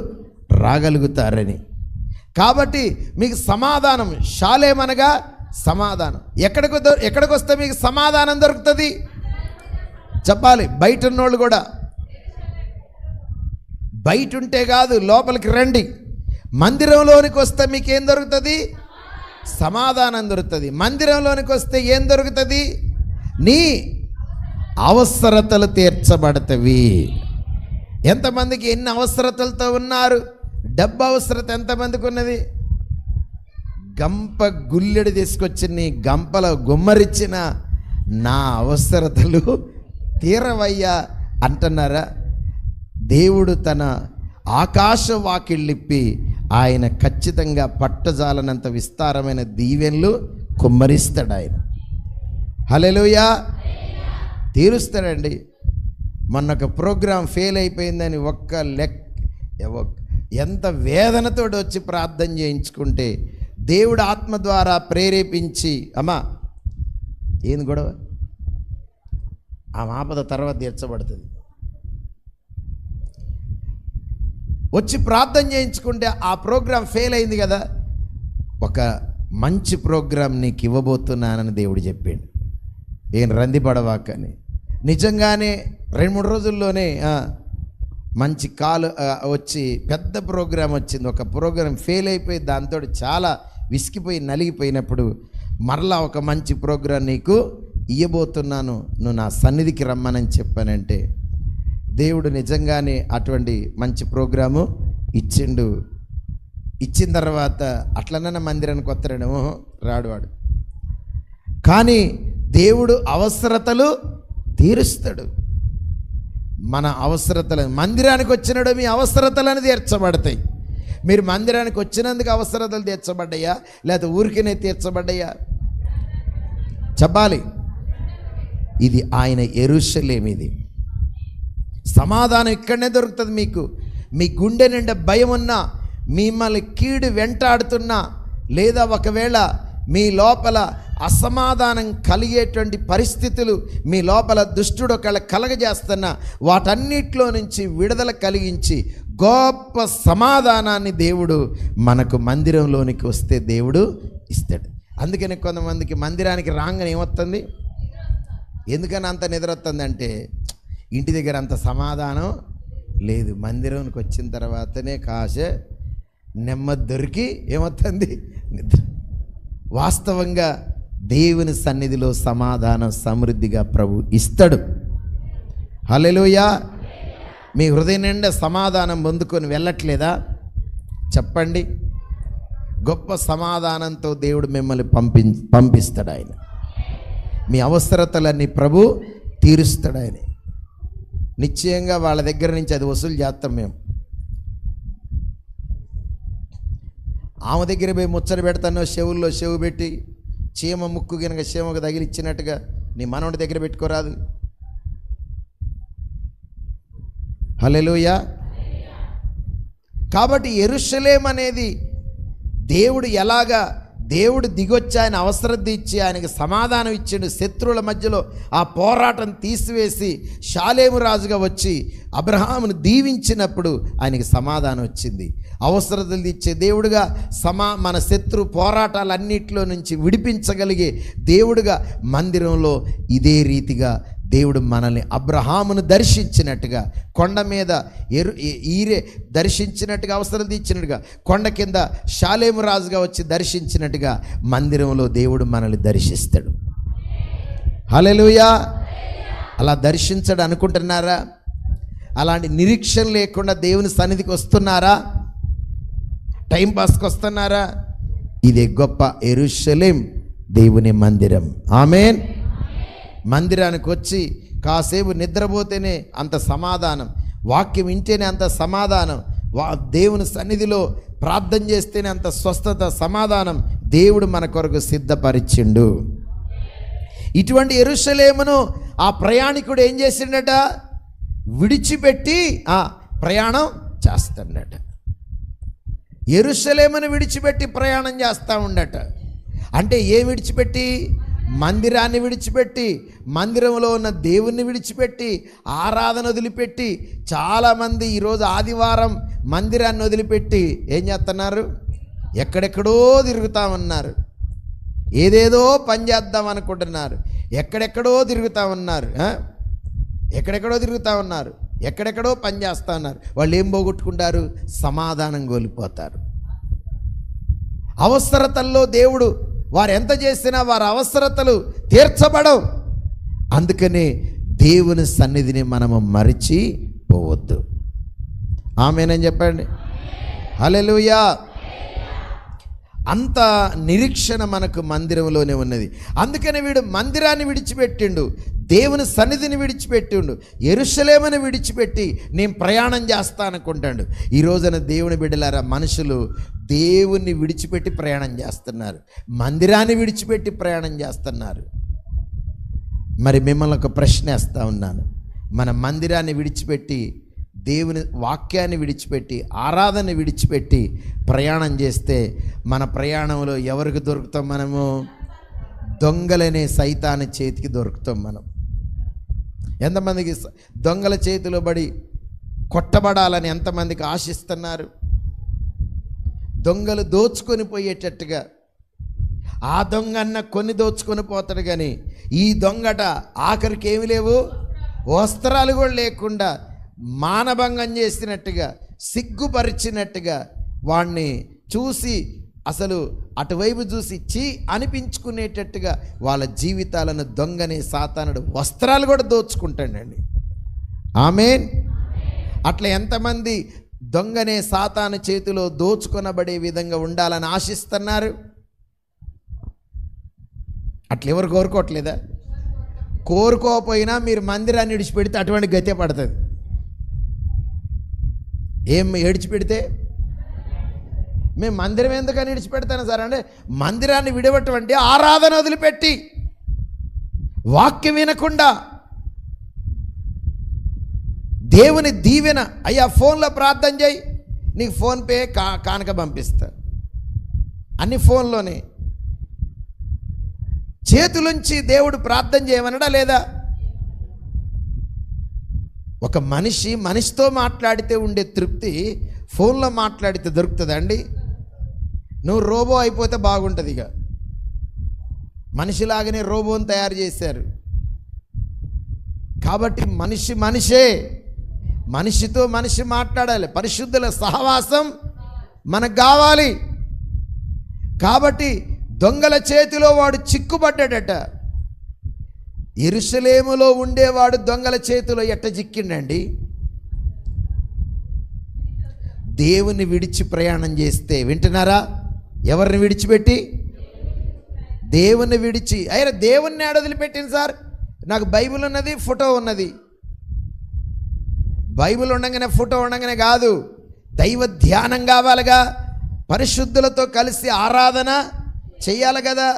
రాగలుగుతారని. కాబట్టి మీకు సమాధానం, షాలేమనగా సమాధానం. ఎక్కడికి వస్తే మీకు సమాధానం దొరుకుతుంది? చెప్పాలి. బయట ఉన్నోళ్ళు కూడా, బయట ఉంటే కాదు, లోపలికి రండి. మందిరంలోనికి వస్తే మీకు ఏం దొరుకుతుంది? సమాధానం దొరుకుతుంది. మందిరంలోనికి వస్తే ఏం దొరుకుతుంది? నీ అవసరతలు తీర్చబడతవి. ఎంతమందికి ఎన్ని అవసరతలతో ఉన్నారు? డబ్బు అవసరత ఎంతమందికి ఉన్నది? గంప గుల్లెడు తీసుకొచ్చి నీ గంపలో గుమ్మరిచ్చిన నా అవసరతలు తీరవయ్యా అంటున్నారా? దేవుడు తన ఆకాశ వాకిళ్ళిప్పి ఆయన ఖచ్చితంగా పట్టజాలనంత విస్తారమైన దీవెనలు కుమ్మరిస్తాడు. ఆయన హల్లెలూయా తీరుస్తాడండి. మొన్న ఒక ప్రోగ్రాం ఫెయిల్ అయిపోయిందని ఎంత వేదనతో వచ్చి ప్రార్థన చేయించుకుంటే దేవుడు ఆత్మ ద్వారా ప్రేరేపించి, అమ్మా ఏంది గొడవ, ఆ ఆపద తర్వాత తీర్చబడుతుంది, వచ్చి ప్రార్థన చేయించుకుంటే ఆ ప్రోగ్రాం ఫెయిల్ అయింది కదా, ఒక మంచి ప్రోగ్రాం నీకు ఇవ్వబోతున్నానని దేవుడు చెప్పాడు. ఏం రందిపడవాకని. నిజంగానే 2-3 రోజుల్లోనే మంచి కాల్ వచ్చి పెద్ద ప్రోగ్రాం వచ్చింది. ఒక ప్రోగ్రాం ఫెయిల్ అయిపోయి దాంతో చాలా విసిగిపోయి నలిగిపోయినప్పుడు మరలా ఒక మంచి ప్రోగ్రాం నీకు ఇవ్వబోతున్నాను, నువ్వు నా సన్నిధికి రమ్మనని చెప్పానంటే దేవుడు నిజంగానే అటువంటి మంచి ప్రోగ్రాము ఇచ్చిండు. ఇచ్చిన తర్వాత అట్లనన్నా మందిరానికి వస్తాడేమో, రాడువాడు. కానీ దేవుడు అవసరతలు తీరుస్తాడు. మన అవసరతలను, మందిరానికి వచ్చినాడు మీ అవసరతలను తీర్చబడతాయి. మీరు మందిరానికి వచ్చినందుకు అవసరతలు తీర్చబడ్డాయా, లేకపోతే ఊరికినే తీర్చబడ్డాయా? చెప్పాలి. ఇది ఆయన యెరూషలేము. ఇది సమాధానం ఇక్కడనే దొరుకుతుంది మీకు. మీ గుండె నిండా భయం ఉన్నా, మిమ్మల్ని కీడు వెంటాడుతున్నా, లేదా ఒకవేళ మీ లోపల అసమాధానం కలిగేటువంటి పరిస్థితులు మీ లోపల దుష్టుడు ఒకవేళ కలగజేస్తున్నా, వాటన్నిటిలో నుంచి విడుదల కలిగించి గొప్ప సమాధానాన్ని దేవుడు మనకు మందిరంలోనికి వస్తే దేవుడు ఇస్తాడు. అందుకని కొంతమందికి మందిరానికి రాగానే ఏమొస్తుంది, ఎందుకని అంత నిద్ర వస్తుంది అంటే ఇంటి దగ్గర అంత సమాధానం లేదు. మందిరానికి వచ్చిన తర్వాతనే కాసే నెమ్మది దొరికి ఏమవుతుంది, నిద్ర. వాస్తవంగా దేవుని సన్నిధిలో సమాధానం సమృద్ధిగా ప్రభు ఇస్తాడు. హల్లెలూయా. మీ హృదయం నిండా సమాధానం పొందుకొని వెళ్ళట్లేదా? చెప్పండి. గొప్ప సమాధానంతో దేవుడు మిమ్మల్ని పంపిస్తాడు. ఆయన మీ అవసరతలన్నీ ప్రభు తీరుస్తాడు. ఆయన నిశ్చయంగా వాళ్ళ దగ్గర నుంచి అది వసూలు చేస్తాం మేము. ఆమె దగ్గర పోయి ముచ్చట పెడతానో, చెవుల్లో చెవు పెట్టి చీమ ముక్కు కనుక చీమకు తగిలిచ్చినట్టుగా నీ మనవడి దగ్గర పెట్టుకోరాదు. హల్లెలూయా. కాబట్టి యెరూషలేం అనేది దేవుడు దిగొచ్చి ఆయన అవసరం ఇచ్చి ఆయనకి సమాధానం ఇచ్చిండు. శత్రువుల మధ్యలో ఆ పోరాటం తీసివేసి షాలేము రాజుగా వచ్చి అబ్రహామును దీవించినప్పుడు ఆయనకి సమాధానం వచ్చింది. అవసరతలు ఇచ్చే దేవుడుగా, మన శత్రు పోరాటాలన్నిటిలో నుంచి విడిపించగలిగే దేవుడుగా మందిరంలో ఇదే రీతిగా దేవుడు మనల్ని అబ్రహామును దర్శించినట్టుగా, కొండ మీద ఈరే దర్శించినట్టుగా, అవసరం తీర్చినట్టుగా, కొండ కింద షాలేము రాజుగా వచ్చి దర్శించినట్టుగా మందిరంలో దేవుడు మనల్ని దర్శిస్తాడు. హల్లెలూయా. అలా దర్శించడు అనుకుంటున్నారా? అలాంటి నిరీక్షణ లేకుండా దేవుని సన్నిధికి వస్తున్నారా? టైంపాస్కి వస్తున్నారా? ఇదే గొప్ప యెరూషలేం, దేవుని మందిరం. ఆమేన్. మందిరానికి వచ్చి కాసేపు నిద్రపోతేనే అంత సమాధానం, వాక్యం వింటేనే అంత సమాధానం, దేవుని సన్నిధిలో ప్రార్థన చేస్తేనే అంత స్వస్థత, సమాధానం దేవుడు మన కొరకు సిద్ధపరిచిండు. ఇటువంటి యెరూషలేమును ఆ ప్రయాణికుడు ఏం చేసిండట? విడిచిపెట్టి ప్రయాణం చేస్తాడట. యెరూషలేమును విడిచిపెట్టి ప్రయాణం చేస్తూ ఉండట. అంటే ఏం విడిచిపెట్టి? మందిరాన్ని విడిచిపెట్టి, మందిరంలో ఉన్న దేవుణ్ణి విడిచిపెట్టి, ఆరాధన వదిలిపెట్టి. చాలామంది ఈరోజు ఆదివారం మందిరాన్ని వదిలిపెట్టి ఏం చేస్తున్నారు? ఎక్కడెక్కడో తిరుగుతూ ఉన్నారు. ఏదేదో పని చేద్దాం అనుకుంటున్నారు. ఎక్కడెక్కడో తిరుగుతూ ఉన్నారు. ఎక్కడెక్కడో తిరుగుతూ ఉన్నారు, ఎక్కడెక్కడో పని చేస్తూ ఉన్నారు. వాళ్ళు ఏం పోగొట్టుకుంటారు? సమాధానం కోల్పోతారు. అవసరతల్లో దేవుడు వారు ఎంత చేసినా వారి అవసరతలు తీర్చబడవు. అందుకనే దేవుని సన్నిధిని మనము మరిచిపోవద్దు. ఆమేనని చెప్పండి. హల్లెలూయా. అంత నిరీక్షణ మనకు మందిరంలోనే ఉన్నది. అందుకని వీడు మందిరాన్ని విడిచిపెట్టిండు, దేవుని సన్నిధిని విడిచిపెట్టిండు, యెరూషలేమును విడిచిపెట్టి నేను ప్రయాణం చేస్తా అనుకుంటాడు. ఈ రోజున దేవుని బిడ్డలారా, మనుషులు దేవుణ్ణి విడిచిపెట్టి ప్రయాణం చేస్తున్నారు, మందిరాన్ని విడిచిపెట్టి ప్రయాణం చేస్తున్నారు. మరి మిమ్మల్ని ఒక ప్రశ్న వేస్తూ ఉన్నాను. మన మందిరాన్ని విడిచిపెట్టి, దేవుని వాక్యాన్ని విడిచిపెట్టి, ఆరాధన విడిచిపెట్టి ప్రయాణం చేస్తే మన ప్రయాణంలో ఎవరికి దొరుకుతాం? మనము దొంగలనే సైతాను చేతికి దొరుకుతాం. మనం ఎంతమందికి దొంగల చేతిలో పడి కొట్టబడాలని ఎంతమందికి ఆశిస్తున్నారు? దొంగలు దోచుకొని పోయేటట్టుగా. ఆ దొంగ అన్న కొన్ని దోచుకొని పోతాడు, కానీ ఈ దొంగట ఆఖరికి ఏమి లేవు, వస్త్రాలు కూడా లేకుండా మానభంగం చేసినట్టుగా, సిగ్గుపరిచినట్టుగా వాణ్ణి చూసి అసలు అటువైపు చూసి చీ అనిపించుకునేటట్టుగా వాళ్ళ జీవితాలను దొంగనే సాతానుడు వస్త్రాలు కూడా దోచుకుంటాడండి. ఆమేన్. అట్లా ఎంతమంది దొంగనే సాతాను చేతిలో దోచుకొనబడే విధంగా ఉండాలని ఆశిస్తున్నారు? అట్లా ఎవరు కోరుకోవట్లేదా? కోరుకోకపోయినా మీరు మందిరాన్ని విడిచిపెడితే అటువంటి గతే పడుతుంది. ఏం విడిచిపెడితే? మేము మందిరం ఎందుకని విడిచిపెడతాను సార్ అంటే, మందిరాన్ని విడవటువంటి ఆరాధన వదిలిపెట్టి, వాక్యం వినకుండా, దేవుని దీవెన, అయ్యా ఫోన్లో ప్రార్థన చేయి, నీకు ఫోన్పే కానుక పంపిస్తా, అన్ని ఫోన్లోనే. చేతులుంచి దేవుడు ప్రార్థన చేయమనడా లేదా? ఒక మనిషి మనిషితో మాట్లాడితే ఉండే తృప్తి ఫోన్లో మాట్లాడితే దొరుకుతుందా అండి? నువ్వు రోబో అయిపోతే బాగుంటుంది. ఇక మనిషిలాగానే రోబోని తయారు చేశారు. కాబట్టి మనిషి మనిషే, మనిషితో మనిషి మాట్లాడాలి. పరిశుద్ధుల సహవాసం మనకు కావాలి. కాబట్టి దొంగల చేతిలో వాడు చిక్కుపడ్డాడట. యెరూషలేములో ఉండేవాడు దొంగల చేతిలో ఎట్ట చిక్కిండండి? దేవుని విడిచి ప్రయాణం చేస్తే, వింటున్నారా? ఎవరిని విడిచిపెట్టి? దేవుని విడిచి. అయినా దేవుణ్ణి ఆడ వదిలిపెట్టింది సార్. నాకు బైబిల్ ఉన్నది, ఫోటో ఉన్నది. బైబిల్ ఉండగానే ఫోటో ఉండగానే కాదు, దైవ ధ్యానం కావాలిగా. పరిశుద్ధులతో కలిసి ఆరాధన చెయ్యాలి కదా.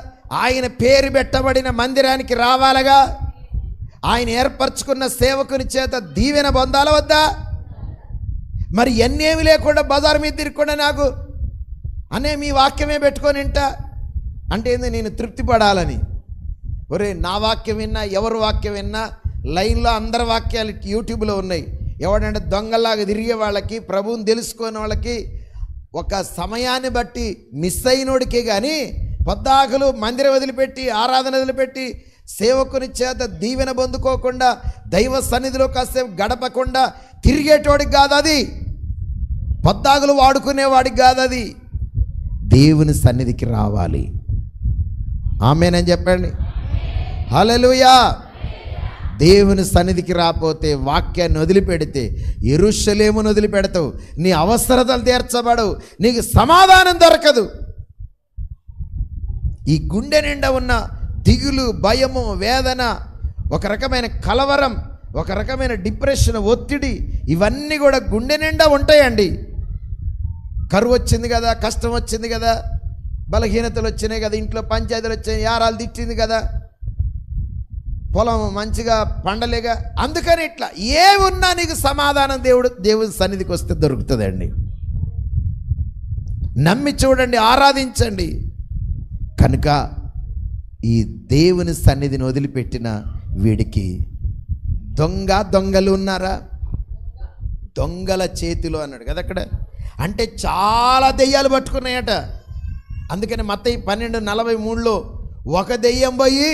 ఆయన పేరు పెట్టబడిన మందిరానికి రావాలిగా. ఆయన ఏర్పరచుకున్న సేవకుని చేత దీవెన పొందాల వద్దా? మరి ఎన్నేమి లేకుండా బజార్ మీద తిరగకుండా నాకు అనే మీ వాక్యమే పెట్టుకొని వింటా అంటే ఏంది? నేను తృప్తి పడాలని. ఒరే, నా వాక్యం విన్నా, ఎవరు వాక్యం విన్నా, లైన్లో అందరి వాక్యాలు యూట్యూబ్లో ఉన్నాయి. ఎవడంటే దొంగలాగా తిరిగే వాళ్ళకి, ప్రభువుని తెలుసుకునే వాళ్ళకి, ఒక సమయాన్ని బట్టి మిస్ అయినోడికే కానీ పొద్దాకులు మందిరం వదిలిపెట్టి, ఆరాధన వదిలిపెట్టి, సేవకుని చేత దీవెన పొందుకోకుండా, దైవ సన్నిధిలో కాసేపు గడపకుండా తిరిగేటోడికి కాదు అది. పొద్దాకులు వాడుకునేవాడికి కాదు అది. దేవుని సన్నిధికి రావాలి. ఆమేనని చెప్పండి. హల్లెలూయా. దేవుని సన్నిధికి రాకపోతే, వాక్యాన్ని వదిలిపెడితే, యెరూషలేమును వదిలిపెడతావు, నీ అవసరతలు తీర్చబడవు, నీకు సమాధానం దొరకదు. ఈ గుండె నిండా ఉన్న దిగులు, భయము, వేదన, ఒక రకమైన కలవరం, ఒక రకమైన డిప్రెషన్, ఒత్తిడి, ఇవన్నీ కూడా గుండె నిండా ఉంటాయండి. కరువు వచ్చింది కదా, కష్టం వచ్చింది కదా, బలహీనతలు వచ్చినాయి కదా, ఇంట్లో పంచాయతీలు వచ్చాయి, యారాలు తిట్టింది కదా, పొలం మంచిగా పండలేగా, అందుకని ఇట్లా ఏ ఉన్నా నీకు సమాధానం దేవుని సన్నిధికి వస్తే దొరుకుతుందండి. నమ్మి చూడండి, ఆరాధించండి. కనుక ఈ దేవుని సన్నిధిని వదిలిపెట్టిన వీడికి దొంగలు ఉన్నారా? దొంగల చేతిలో అన్నాడు కదా అక్కడ. అంటే చాలా దెయ్యాలు పట్టుకున్నాయట. అందుకని మత్తయి 12:43లో ఒక దెయ్యం పోయి,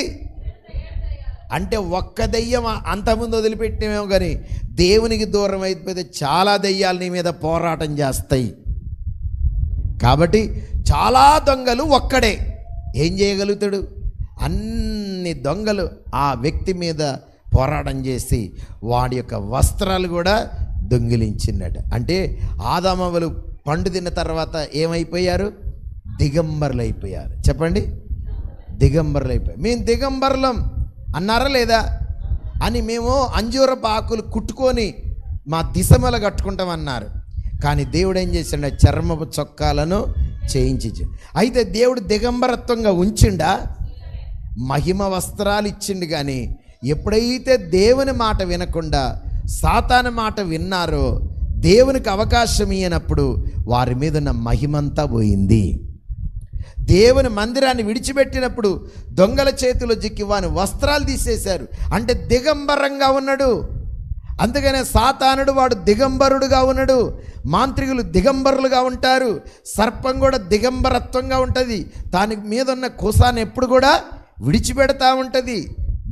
అంటే ఒక్క దెయ్యం అంతకుముందు వదిలిపెట్టినేమో కానీ దేవునికి దూరం అయిపోతే చాలా దెయ్యాలు నీ మీద పోరాటం చేస్తాయి. కాబట్టి చాలా దొంగలు ఒక్కడే ఏం చేయగలుగుతాడు? అన్ని దొంగలు ఆ వ్యక్తి మీద పోరాటం చేసి వాడి యొక్క వస్త్రాలు కూడా దొంగిలించినట్టు. అంటే ఆదామవ్వలు పండు తిన్న తర్వాత ఏమైపోయారు? దిగంబరులు అయిపోయారు. చెప్పండి, దిగంబరులు అయిపోయారు. మేము దిగంబరులం అన్నారా లేదా అని మేము అంజూరపు ఆకులు కుట్టుకొని మా దిశమల కట్టుకుంటామన్నారు. కానీ దేవుడు ఏం చేసిండ? చర్మపు చొక్కాలను చేయించి. అయితే దేవుడు దిగంబరత్వంగా ఉంచిండా? మహిమ వస్త్రాలు ఇచ్చిండు. కానీ ఎప్పుడైతే దేవుని మాట వినకుండా సాతాను మాట విన్నారో, దేవునికి అవకాశం ఇయ్యనప్పుడు వారి మీద ఉన్న మహిమంతా పోయింది. దేవుని మందిరాన్ని విడిచిపెట్టినప్పుడు దొంగల చేతిలో చిక్కి వాని వస్త్రాలు తీసేశారు. అంటే దిగంబరంగా ఉన్నాడు. అందుకనే సాతానుడు వాడు దిగంబరుడుగా ఉన్నాడు. మాంత్రికులు దిగంబరులుగా ఉంటారు. సర్పం కూడా దిగంబరత్వంగా ఉంటుంది. దాని మీద ఉన్న కుసాన్ని ఎప్పుడు కూడా విడిచిపెడతా ఉంటుంది.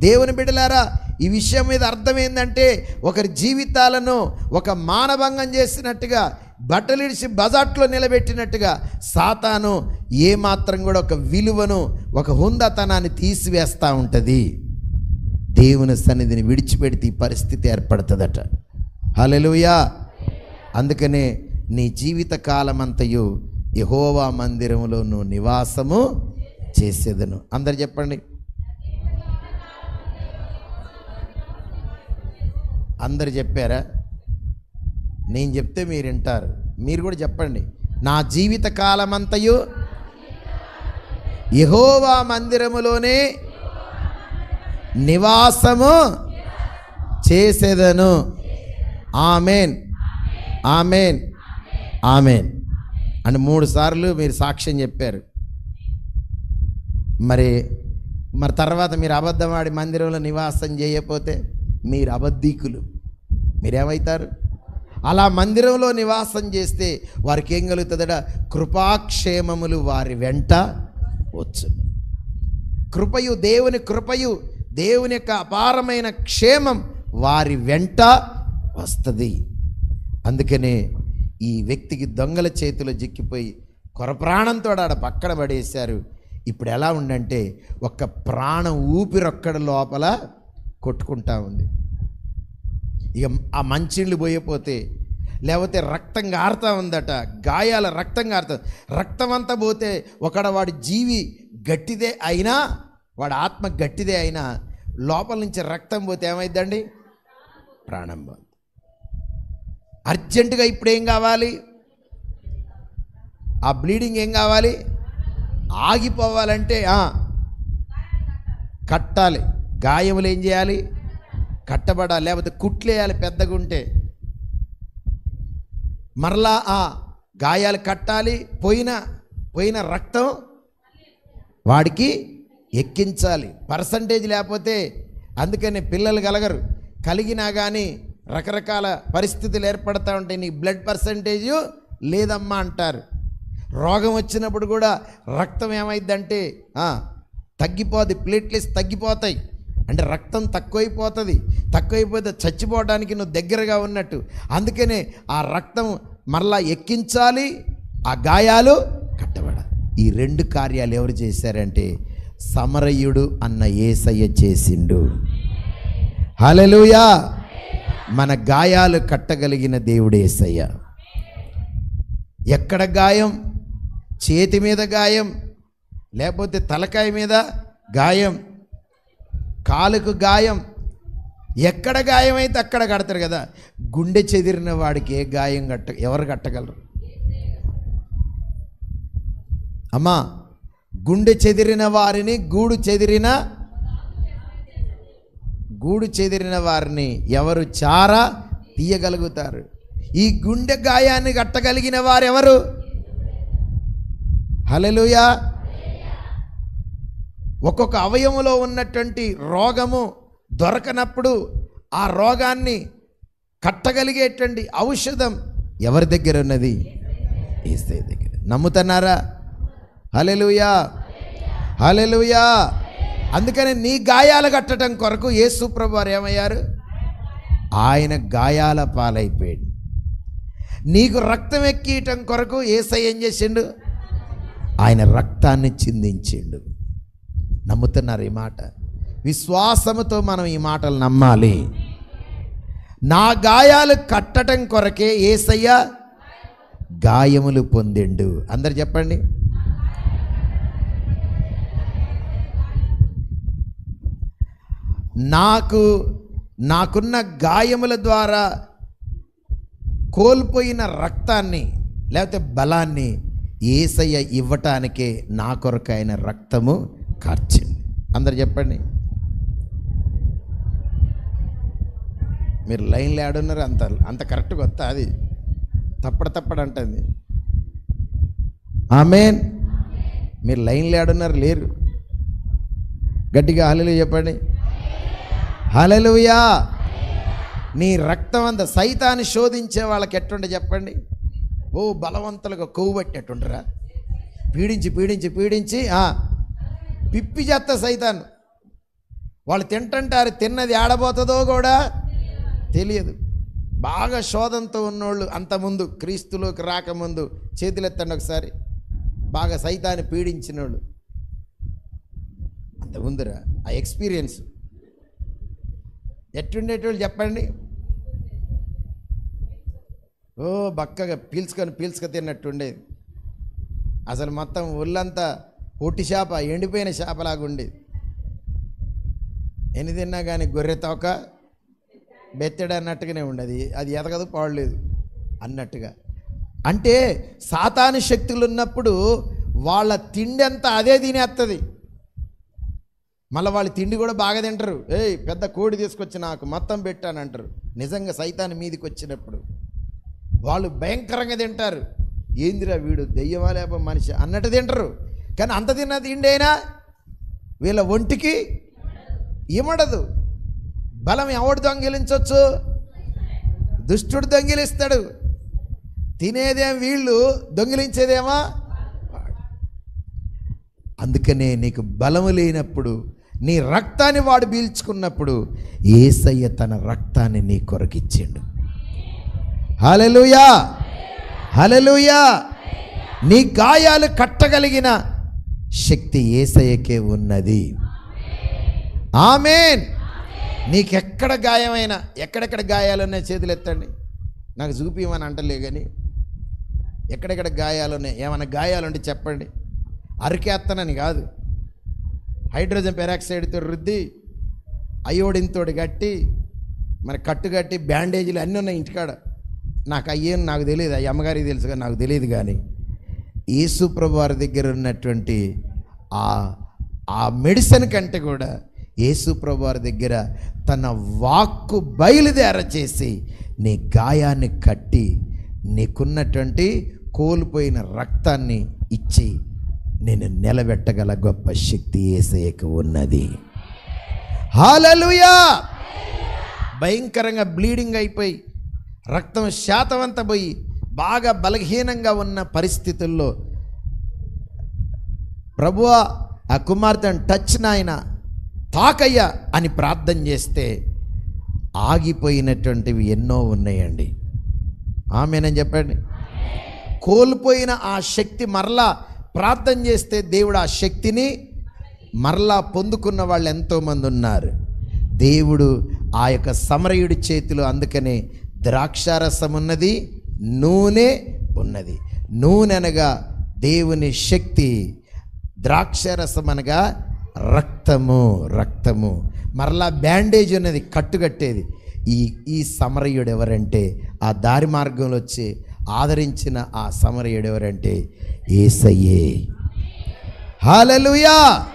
దేవుని బిడ్డలారా, ఈ విషయం మీద అర్థం ఏంటంటే, ఒకరి జీవితాలను ఒక మానభంగం చేసినట్టుగా, బట్టలిడిచి బజాట్లో నిలబెట్టినట్టుగా సాతాను ఏమాత్రం కూడా ఒక విలువను, ఒక హుందాతనాన్ని తీసివేస్తూ ఉంటుంది. దేవుని సన్నిధిని విడిచిపెడితే ఈ పరిస్థితి ఏర్పడుతుందట. హల్లెలూయా. అందుకనే నీ జీవిత కాలమంతయు యెహోవా మందిరములో నువ్వు నివాసము చేసేదను. అందరు చెప్పండి. అందరు చెప్పారా? నేను చెప్తే మీరు వింటారు. మీరు కూడా చెప్పండి. నా జీవిత కాలమంతయు యెహోవా మందిరములోనే నివాసము చేసేదను. ఆమేన్, ఆమేన్, ఆమేన్ అని 3 సార్లు మీరు సాక్ష్యం చెప్పారు. మరి తర్వాత మీరు అబద్ధమాడి మందిరంలో నివాసం చేయకపోతే మీరు అబద్ధీకులు. మీరేమవుతారు? అలా మందిరంలో నివాసం చేస్తే వారికి ఏం కలుగుతుందట? కృపాక్షేమములు వారి వెంట వచ్చు. కృపయు, దేవుని కృపయు, దేవుని యొక్క అపారమైన క్షేమం వారి వెంట వస్తుంది. అందుకనే ఈ వ్యక్తికి దొంగల చేతిలో చిక్కిపోయి కొరప్రాణంతో ఆడ పక్కన పడేశారు. ఇప్పుడు ఎలా ఉందంటే, ఒక్క ప్రాణం ఊపిరొక్కడ లోపల కొట్టుకుంటా ఉంది. ఇక ఆ మంచిళ్ళు పోయిపోతే, లేకపోతే రక్తం గారుతూ ఉందట, గాయాల రక్తం గారుతుంది. రక్తం అంతా పోతే వాడి జీవి గట్టిదే అయినా, వాడి ఆత్మ గట్టిదే అయినా, లోపల నుంచి రక్తం పోతే ఏమైందండి? ప్రాణం పోతుంది. అర్జెంటుగా ఇప్పుడు ఏం కావాలి? ఆ బ్లీడింగ్ ఏం కావాలి? ఆగిపోవాలంటే కట్టాలి. గాయములు ఏం చేయాలి? కట్టబడాలి. లేకపోతే కుట్లేయాలి పెద్దగా ఉంటే. మరలా ఆ గాయాలు కట్టాలి. పోయిన రక్తం వాడికి ఎక్కించాలి. పర్సంటేజ్ లేకపోతే, అందుకని పిల్లలు కలిగినా కానీ రకరకాల పరిస్థితులు ఏర్పడతా ఉంటాయి. నీ బ్లడ్ పర్సంటేజ్ లేదమ్మా అంటారు. రోగం వచ్చినప్పుడు కూడా రక్తం ఏమైందంటే తగ్గిపోద్ది, ప్లేట్లెట్స్ తగ్గిపోతాయి. అంటే రక్తం తక్కువైపోతే చచ్చిపోవడానికి నువ్వు దగ్గరగా ఉన్నట్టు. అందుకనే ఆ రక్తం మరలా ఎక్కించాలి, ఆ గాయాలు కట్టబడాలి. ఈ 2 కార్యాలు ఎవరు చేశారంటే సమరయుడు అన్న యేసయ్య చేసిండు. హల్లెలూయా. మన గాయాలు కట్టగలిగిన దేవుడు యేసయ్య. ఎక్కడ గాయం? చేతి మీద గాయం, లేకపోతే తలకాయ మీద గాయం, కాలుకు గాయం. ఎక్కడ గాయం అయితే అక్కడ కడతారు కదా. గుండె చెదిరిన వాడికి ఏ గాయం ఎవరు కట్టగలరు? అమ్మా, గుండె చెదిరిన వారిని, గూడు చెదిరిన వారిని ఎవరు చారా తీయగలుగుతారు? ఈ గుండె గాయాన్ని కట్టగలిగిన వారు ఎవరు? హల్లెలూయా. ఒక్కొక్క అవయవంలో ఉన్నటువంటి రోగము దొరకనప్పుడు ఆ రోగాన్ని కట్టగలిగేటువంటి ఔషధం ఎవరి దగ్గర ఉన్నది? యేసయ్య దగ్గర. నమ్ముతున్నారా? హల్లెలూయా, హల్లెలూయా. అందుకని నీ గాయాలు కట్టడం కొరకు యేసు ప్రభువారు ఏమయ్యారు? ఆయన గాయాల పాలైపోయాడు. నీకు రక్తం ఎక్కియటం కొరకు యేసయ్య ఏం చేసిండు? ఆయన రక్తాన్ని చిందించిండు. నమ్ముతున్నారు ఈ మాట? విశ్వాసముతో మనం ఈ మాటలు నమ్మాలి. నా గాయాలు కట్టడం కొరకే యేసయ్య గాయములు పొందిండు. అందరు చెప్పండి. నాకున్న గాయముల ద్వారా కోల్పోయిన రక్తాన్ని లేకపోతే బలాన్ని యేసయ్య ఇవ్వటానికే నా కొరకు ఆయన రక్తము కార్చింది. అందరు చెప్పండి. మీరు లైన్లో ఆడున్నారు. అంత కరెక్ట్గా వస్తా అది తప్పడ అంటుంది. ఆమేన్. మీరు లైన్లో ఆడున్నారు లేరు. గట్టిగా హల్లెలూయా చెప్పండి. హల్లెలూయా. నీ రక్తం అంత సైతాన్ని శోధించే వాళ్ళకి ఎట్టుండే చెప్పండి? ఓ బలవంతులుగా కొవ్వు పట్టినట్టుంటారా? పీడించి పిప్పి చేస్తా సైతాన్. వాళ్ళు తింటుంటారు, తిన్నది ఆడబోతుందో కూడా తెలియదు. బాగా శోధంతో ఉన్నోళ్ళు అంతకుముందు క్రీస్తులోకి రాకముందు చేతులెత్తండి ఒకసారి. బాగా సైతాన్ని పీడించిన వాళ్ళు అంతకుముందురా ఆ ఎక్స్పీరియన్స్ ఎట్టుండేటోళ్ళు చెప్పండి? ఓ బక్కగా పీల్చుక తిన్నట్టుండేది. అసలు మొత్తం ఒళ్ళంతా పొట్టి చేప, ఎండిపోయిన చేపలాగా ఉండేది. ఎన్ని తిన్నా కానీ గొర్రె తోక బెత్తెడ అన్నట్టుగానే ఉండేది. అది ఎదగదు పాడలేదు అన్నట్టుగా. అంటే సాతాను శక్తులు ఉన్నప్పుడు వాళ్ళ తిండి అంతా అదే తినేస్తుంది. మళ్ళీ వాళ్ళ తిండి కూడా బాగా తింటారు. పెద్ద కోడి తీసుకొచ్చి నాకు మొత్తం పెట్టానంటారు. నిజంగా సైతాను మీదికి వచ్చినప్పుడు వాళ్ళు భయంకరంగా తింటారు. ఏందిరా వీడు దెయ్యమా లేప మనిషి అన్నట్టు తింటారు. కానీ అంత తిన్న తిండి అయినా వీళ్ళ ఒంటికి ఇమడదు. బలం ఎవడు దొంగిలించవచ్చు? దుష్టుడు దొంగిలిస్తాడు. తినేదేం వీళ్ళు, దొంగిలించేదేమో. అందుకనే నీకు బలము లేనప్పుడు, నీ రక్తాన్ని వాడు పీల్చుకున్నప్పుడు యేసయ్య తన రక్తాన్ని నీ కొరకిచ్చిండు. హల్లెలూయా, హల్లెలూయా. నీ గాయాలు కట్టగలిగిన శక్తి యేసయ్యకే ఉన్నది. ఆమేన్. నీకెక్కడ గాయమైనా, ఎక్కడెక్కడ గాయాలున్నాయి చేతులు ఎత్తండి. నాకు చూపిమని అంటలే కానీ ఎక్కడెక్కడ గాయాలున్నాయి, ఏమైనా గాయాలుంటే చెప్పండి. అరికేత్తనని కాదు, హైడ్రోజన్ పెరాక్సైడ్తో రుద్ది అయోడిన్తో కట్టి మరి కట్టు కట్టి బ్యాండేజీలు అన్నీ ఉన్నాయి ఇంటికాడ. నాకు అయ్యేం నాకు తెలియదు, అయ్యి అమ్మగారికి తెలుసు కానీ నాకు తెలియదు. కానీ యేసు ప్రభు వారి దగ్గర ఉన్నటువంటి ఆ మెడిసిన్ కంటే కూడా యేసు ప్రభు వారి దగ్గర తన వాక్కు బయలుదేర చేసి నీ గాయాన్ని కట్టి నీకున్నటువంటి కోల్పోయిన రక్తాన్ని ఇచ్చి నేను నిలబెట్టగల గొప్ప శక్తి యేసయ్యకు ఉన్నది. హల్లెలూయా. భయంకరంగా బ్లీడింగ్ అయిపోయి రక్తం శాతమంతా పోయి బాగా బలహీనంగా ఉన్న పరిస్థితుల్లో ప్రభువా ఆ కుమార్తెను టచ్ నాయన తాకయ్యా అని ప్రార్థన చేస్తే ఆగిపోయినటువంటివి ఎన్నో ఉన్నాయండి. ఆమేనని చెప్పండి. కోల్పోయిన ఆ శక్తి మరలా ప్రార్థన చేస్తే దేవుడు ఆ శక్తిని మరలా పొందుకున్న వాళ్ళు ఎంతోమంది ఉన్నారు. దేవుడు ఆ యొక్క సమరయుడి చేతిలో అందుకనే ద్రాక్షారసం ఉన్నది, నూనె ఉన్నది. నూనె అనగా దేవుని శక్తి, ద్రాక్షారసం అనగా రక్తము. మరలా బ్యాండేజ్ ఉన్నది, కట్టుకట్టేది. ఈ సమరయుడు ఎవరంటే, ఆ దారి మార్గంలో వచ్చి ఆదరించిన ఆ సమరయుడు ఎవరంటే యేసయ్యే. హల్లెలూయా.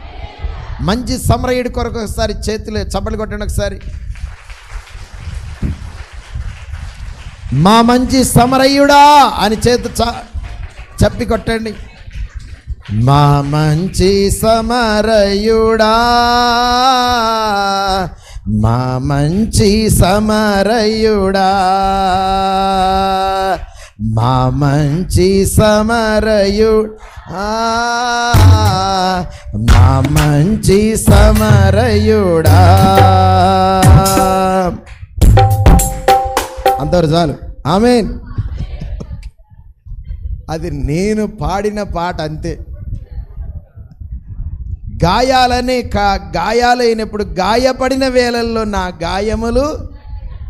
మంచి సమరయుడి కొరకు ఒకసారి చేతులు చప్పట్లు కొట్టండి ఒకసారి. మా మంచి సమరయుడా అని చేతు చెప్పి కొట్టండి. మా మంచి సమరయుడా, మా మంచి సమరయుడా, మా మంచి సమరయుడా, మా మంచి సమరయుడా. అందరు చాలు, ఆమేన్. అది నేను పాడిన పాట అంతే. గాయాలైనప్పుడు గాయపడిన వేళల్లో నా గాయములు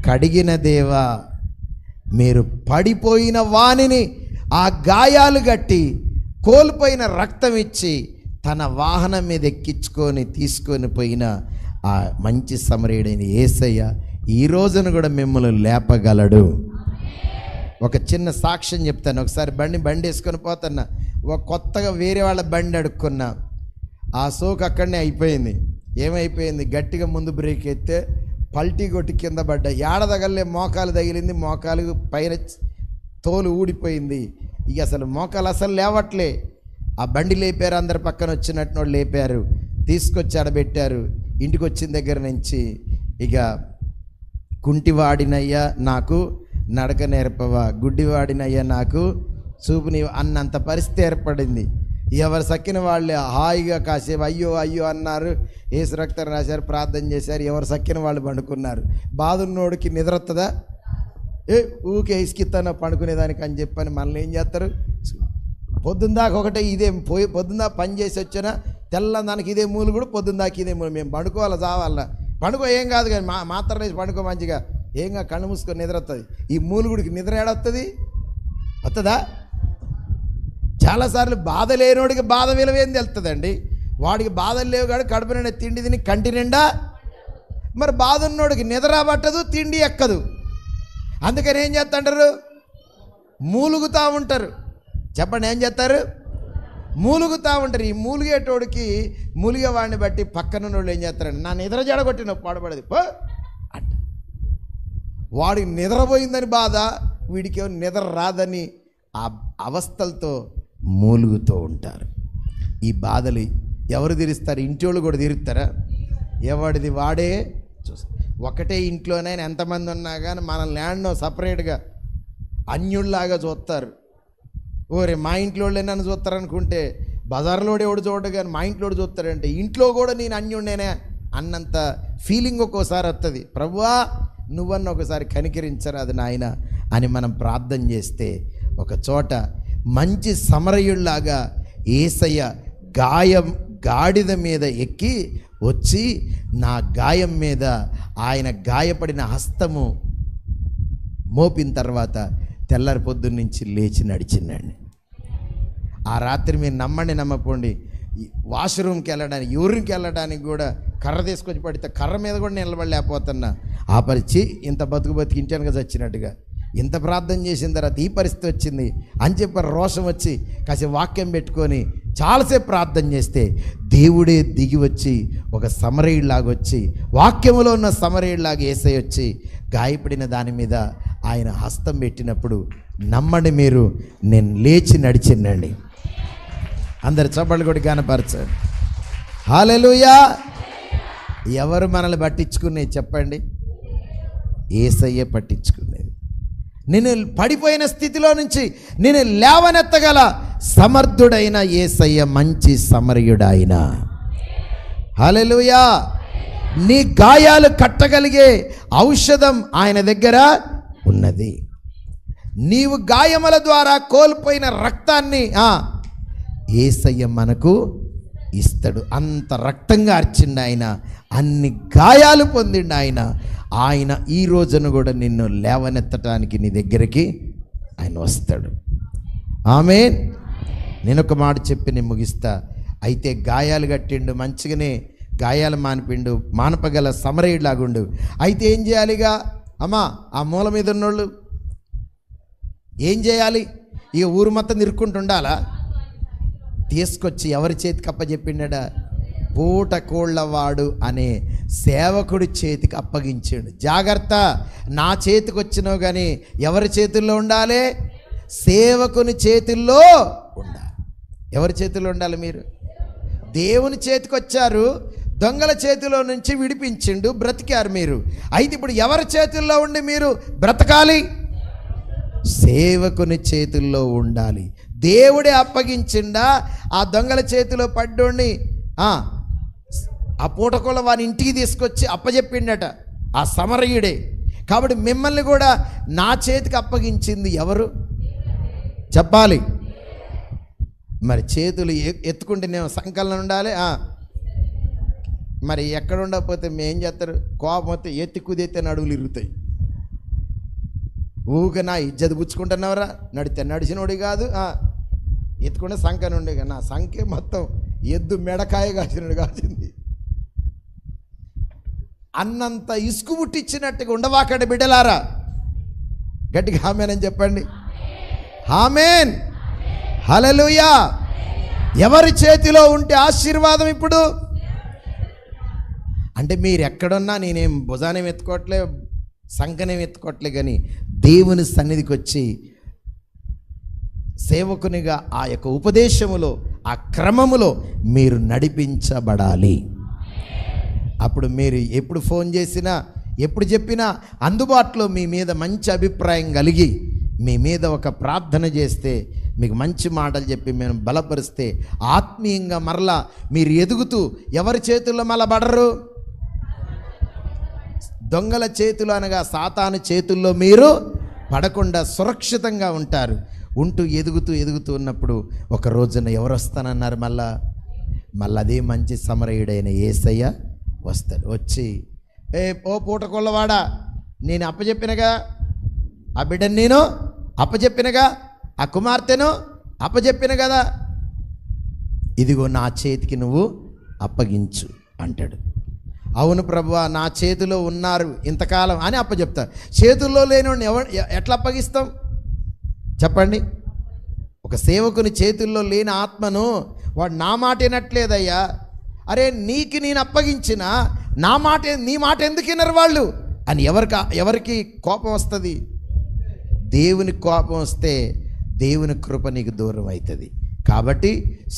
కడిగిన దేవా, మీరు పడిపోయిన వానిని ఆ గాయాలు గట్టి కోల్పోయిన రక్తం ఇచ్చి తన వాహనం మీద ఎక్కించుకొని తీసుకొని పోయిన ఆ మంచి సమరయుడైన యేసయ్య ఈ రోజున కూడా మిమ్మల్ని లేపగలడు. ఒక చిన్న సాక్ష్యం చెప్తాను. ఒకసారి బండి వేసుకొని పోతున్నా, ఒక కొత్తగా వేరే వాళ్ళ బండి అడుక్కున్నా. ఆ సోకు అక్కడనే అయిపోయింది. ఏమైపోయింది, గట్టిగా ముందు బ్రేక్ ఎత్తే పల్టీ కొట్టి కింద పడ్డా. ఏడ తగలే, మోకాలు తగిలింది, మోకాలు పైన తోలు ఊడిపోయింది. ఇక అసలు మోకాలు అసలు లేవట్లే. ఆ బండి లేపారు, అందరు పక్కన వచ్చినట్టు వాళ్ళు లేపారు, తీసుకొచ్చి ఆడబెట్టారు. ఇంటికి వచ్చిన దగ్గర నుంచి ఇక కుంటివాడినయ్యా నాకు నడక నేర్పవా, గుడ్డివాడినయ్యా నాకు చూపుని అన్నంత పరిస్థితి ఏర్పడింది. ఎవరు సక్కిన వాళ్ళే హాయిగా కాసేపు అయ్యో అయ్యో అన్నారు, ఏసు రక్తం రాశారు, ప్రార్థన చేశారు. ఎవరు సక్కిన వాళ్ళు పండుకున్నారు. బాధున్నోడికి నిద్ర వస్తుందా? ఊకే ఇసుకిస్తానో పండుకునేదానికి అని చెప్పని మనల్ని ఏం చేస్తారు, పొద్దుందాకా ఒకటే ఇదే పొద్దుందా పని చేసి వచ్చినా తెల్లందానికి ఇదే మూలు కూడా పొద్దుందాకా ఇదే మూలు. మేము పండుకోవాలా చావాలా, పండుకో ఏం కాదు కానీ మాత్రం వేసి పండుకో మంచిగా, ఏంగా కళ్ళు మూసుకొని నిద్ర వస్తుంది. ఈ మూలుగుడికి నిద్ర ఏడొస్తుంది, వస్తుందా? చాలాసార్లు బాధ లేనివాడికి బాధ విలువేం తెలుస్తుందండి. వాడికి బాధలు లేవు కాదు, కడుపు నిండా తిండి తిని కంటి నిండా. మరి బాధ ఉన్నోడికి నిద్ర పట్టదు, తిండి ఎక్కదు. అందుకని ఏం చేస్తుంటారు, మూలుగుతూ ఉంటారు. చెప్పండి, ఏం చేస్తారు? మూలుగుతూ ఉంటారు. ఈ మూలిగేటోడికి మూలిగే వాడిని బట్టి పక్కన వాళ్ళు ఏం చేస్తారండి, నా నిద్ర జడగొట్టిన పాడబడేది పో అంట. వాడికి నిద్రపోయిందని బాధ, వీడికి నిద్ర రాదని ఆ అవస్థలతో మూలుగుతూ ఉంటారు. ఈ బాధలు ఎవరు తీరుస్తారు? ఇంటి వాళ్ళు కూడా తీరుతారా? ఎవడిది వాడే చూస్తారు. ఒకటే ఇంట్లోనైనా ఎంతమంది ఉన్నా కానీ మన ల్యాండ్ను సపరేట్గా అన్యుల్లాగా చూస్తారు. ఓరే మా ఇంట్లో వాళ్ళే నన్ను చూస్తారనుకుంటే బజార్లోడు ఎవడు చూడడు, కానీ మా ఇంట్లోడు చూస్తాడంటే ఇంట్లో కూడా నేను అన్యుడినేనే అన్నంత ఫీలింగ్ ఒక్కోసారి వస్తుంది. ప్రభువా నువ్వన్న ఒకసారి కనికరించరాదు నాయన అని మనం ప్రార్థన చేస్తే ఒక చోట మంచి సమరయుల్లాగా యేసయ్య గాడిద మీద ఎక్కి వచ్చి నా గాయం మీద ఆయన గాయపడిన హస్తము మోపిన తర్వాత తెల్లారి పొద్దున్న నుంచి లేచి నడిచిందండి. ఆ రాత్రి మీరు నమ్మండి నమ్మపోండి, వాష్రూమ్కి వెళ్ళడానికి యూరిన్కి వెళ్ళడానికి కూడా కర్ర తీసుకొచ్చి పడితే కర్ర మీద కూడా నిలబడలేకపోతున్నా. ఆ పరిచి ఇంత బతుకు ఇంటానుగా చచ్చినట్టుగా ఇంత ప్రార్థన చేసిన తర్వాత ఈ పరిస్థితి వచ్చింది అని చెప్పి రోషం వచ్చి కాసేపు వాక్యం పెట్టుకొని చాలాసేపు ప్రార్థన చేస్తే దేవుడే దిగి వచ్చి ఒక సమరయుడిలాగా వచ్చి వాక్యములో ఉన్న సమరయుడిలాగా యేసయ్య వచ్చి గాయపడిన దాని మీద ఆయన హస్తం పెట్టినప్పుడు నమ్మండి మీరు, నేను లేచి నడిచిందండి. అందరు చప్పట్లు కొట్టి కనపరచండి. హల్లెలూయా. ఎవరు మనల్ని పట్టించుకునేది చెప్పండి? యేసయ్య పట్టించుకునేది. నేను పడిపోయిన స్థితిలో నుంచి నేను లేవనెత్తగల సమర్థుడైన యేసయ్య మంచి సమరయుడాయన. హల్లెలూయా. నీ గాయాలు కట్టగలిగే ఔషధం ఆయన దగ్గర ఉన్నది. నీవు గాయముల ద్వారా కోల్పోయిన రక్తాన్ని యేసయ్య మనకు ఇస్తాడు. అంత రక్తంగా అర్చిండు ఆయన, అన్ని గాయాలు పొందిండు ఆయన. ఆయన ఈ రోజున కూడా నిన్ను లేవనెత్తటానికి నీ దగ్గరికి ఆయన వస్తాడు. ఆమేన్. నేను ఒక మాట చెప్పి నేను ముగిస్తా. అయితే గాయాలు కట్టిండు, మంచిగానే గాయాలు మానిపిండు, మానపగల సమరయుడిలాగుండు. అయితే ఏం చేయాలిగా అమ్మా? ఆ మూల మీద ఉన్నోళ్ళు ఏం చేయాలి? ఇక ఊరు మొత్తం నిరుక్కుంటుండాలా? తీసుకొచ్చి ఎవరి చేతికి అప్పచెప్పిండా? పూట కోళ్ళవాడు అనే సేవకుడి చేతికి అప్పగించాడు. జాగ్రత్త, నా చేతికి వచ్చినావు కానీ ఎవరి చేతుల్లో ఉండాలి? సేవకుని చేతుల్లో ఉండాలి. ఎవరి చేతిలో ఉండాలి మీరు? దేవుని చేతికి వచ్చారు, దొంగల చేతిలో నుంచి విడిపించిండు, బ్రతికారు మీరు. అయితే ఇప్పుడు ఎవరి చేతుల్లో ఉండి మీరు బ్రతకాలి? సేవకుని చేతుల్లో ఉండాలి. దేవుడే అప్పగించిండా ఆ దొంగల చేతిలో పడ్డోడిని? ఆ పూటకోల వాని ఇంటికి తీసుకొచ్చి అప్పచెప్పిండట ఆ సమరయుడే. కాబట్టి మిమ్మల్ని కూడా నా చేతికి అప్పగించింది ఎవరు చెప్పాలి? మరి చేతులు ఎత్తుకుంటే నేను సంకలనం ఉండాలి. మరి ఎక్కడ ఉండకపోతే మేం చేస్తారు? కోపం వస్తే ఎత్తి కుదితే నడువులు ఇరుగుతాయి. ఊక నా ఇజ్జత పుచ్చుకుంటున్నావరా, నడితే నడిచినోడి కాదు, ఎత్తుకుంటే సంఖ్య ఉండే నా సంఖ్య మొత్తం ఎద్దు మెడకాయ కాసినోడు కాసింది అన్నంత ఇసుకు పుట్టించినట్టుగా ఉండవాకడ బిడ్డలారా. గట్టిగా ఆమేన్ అని చెప్పండి. ఆమేన్, హల్లెలూయా. ఎవరి చేతిలో ఉంటే ఆశీర్వాదం ఇప్పుడు? అంటే మీరు ఎక్కడున్నా నేనేం భుజానేం ఎత్తుకోవట్లే, సంకనేం ఎత్తుకోవట్లే, కానీ దేవుని సన్నిధికి వచ్చి సేవకునిగా ఆ యొక్క ఉపదేశములో, ఆ క్రమములో మీరు నడిపించబడాలి. అప్పుడు మీరు ఎప్పుడు ఫోన్ చేసినా, ఎప్పుడు చెప్పినా అందుబాటులో మీ మీద మంచి అభిప్రాయం కలిగి, మీ మీద ఒక ప్రార్థన చేస్తే, మీకు మంచి మాటలు చెప్పి మేము బలపరిస్తే, ఆత్మీయంగా మరలా మీరు ఎదుగుతూ ఎవరి చేతుల్లో మళ్ళా పడరు? దొంగల చేతులు అనగా సాతాను చేతుల్లో మీరు పడకుండా సురక్షితంగా ఉంటారు. ఉంటూ ఎదుగుతూ ఉన్నప్పుడు ఒక రోజున ఎవరు వస్తానన్నారు? మళ్ళా అదే మంచి సమరయుడైన యేసయ్య వస్తాడు. వచ్చి ఓ పూటకొల్లవాడా, నేను అప్పచెప్పినగా ఆ బిడ్డను, నేను అప్పచెప్పినగా ఆ కుమార్తెను అప్పచెప్పిన కదా, ఇదిగో నా చేతికి నువ్వు అప్పగించు అంటాడు. అవును ప్రభువా, నా చేతిలో ఉన్నారు ఇంతకాలం అని అప్పచెప్తారు. చేతుల్లో లేనివాడిని ఎట్లా అప్పగిస్తాం చెప్పండి? ఒక సేవకుని చేతుల్లో లేని ఆత్మను వాడు నా మాట వినట్లేదయ్యా, అరే నీకు నేను అప్పగించిన నా మాట, నీ మాట ఎందుకు వినరు వాళ్ళు అని ఎవరికి కోపం వస్తుంది? దేవుని కోపం వస్తే దేవుని కృప నీకు దూరం అవుతుంది. కాబట్టి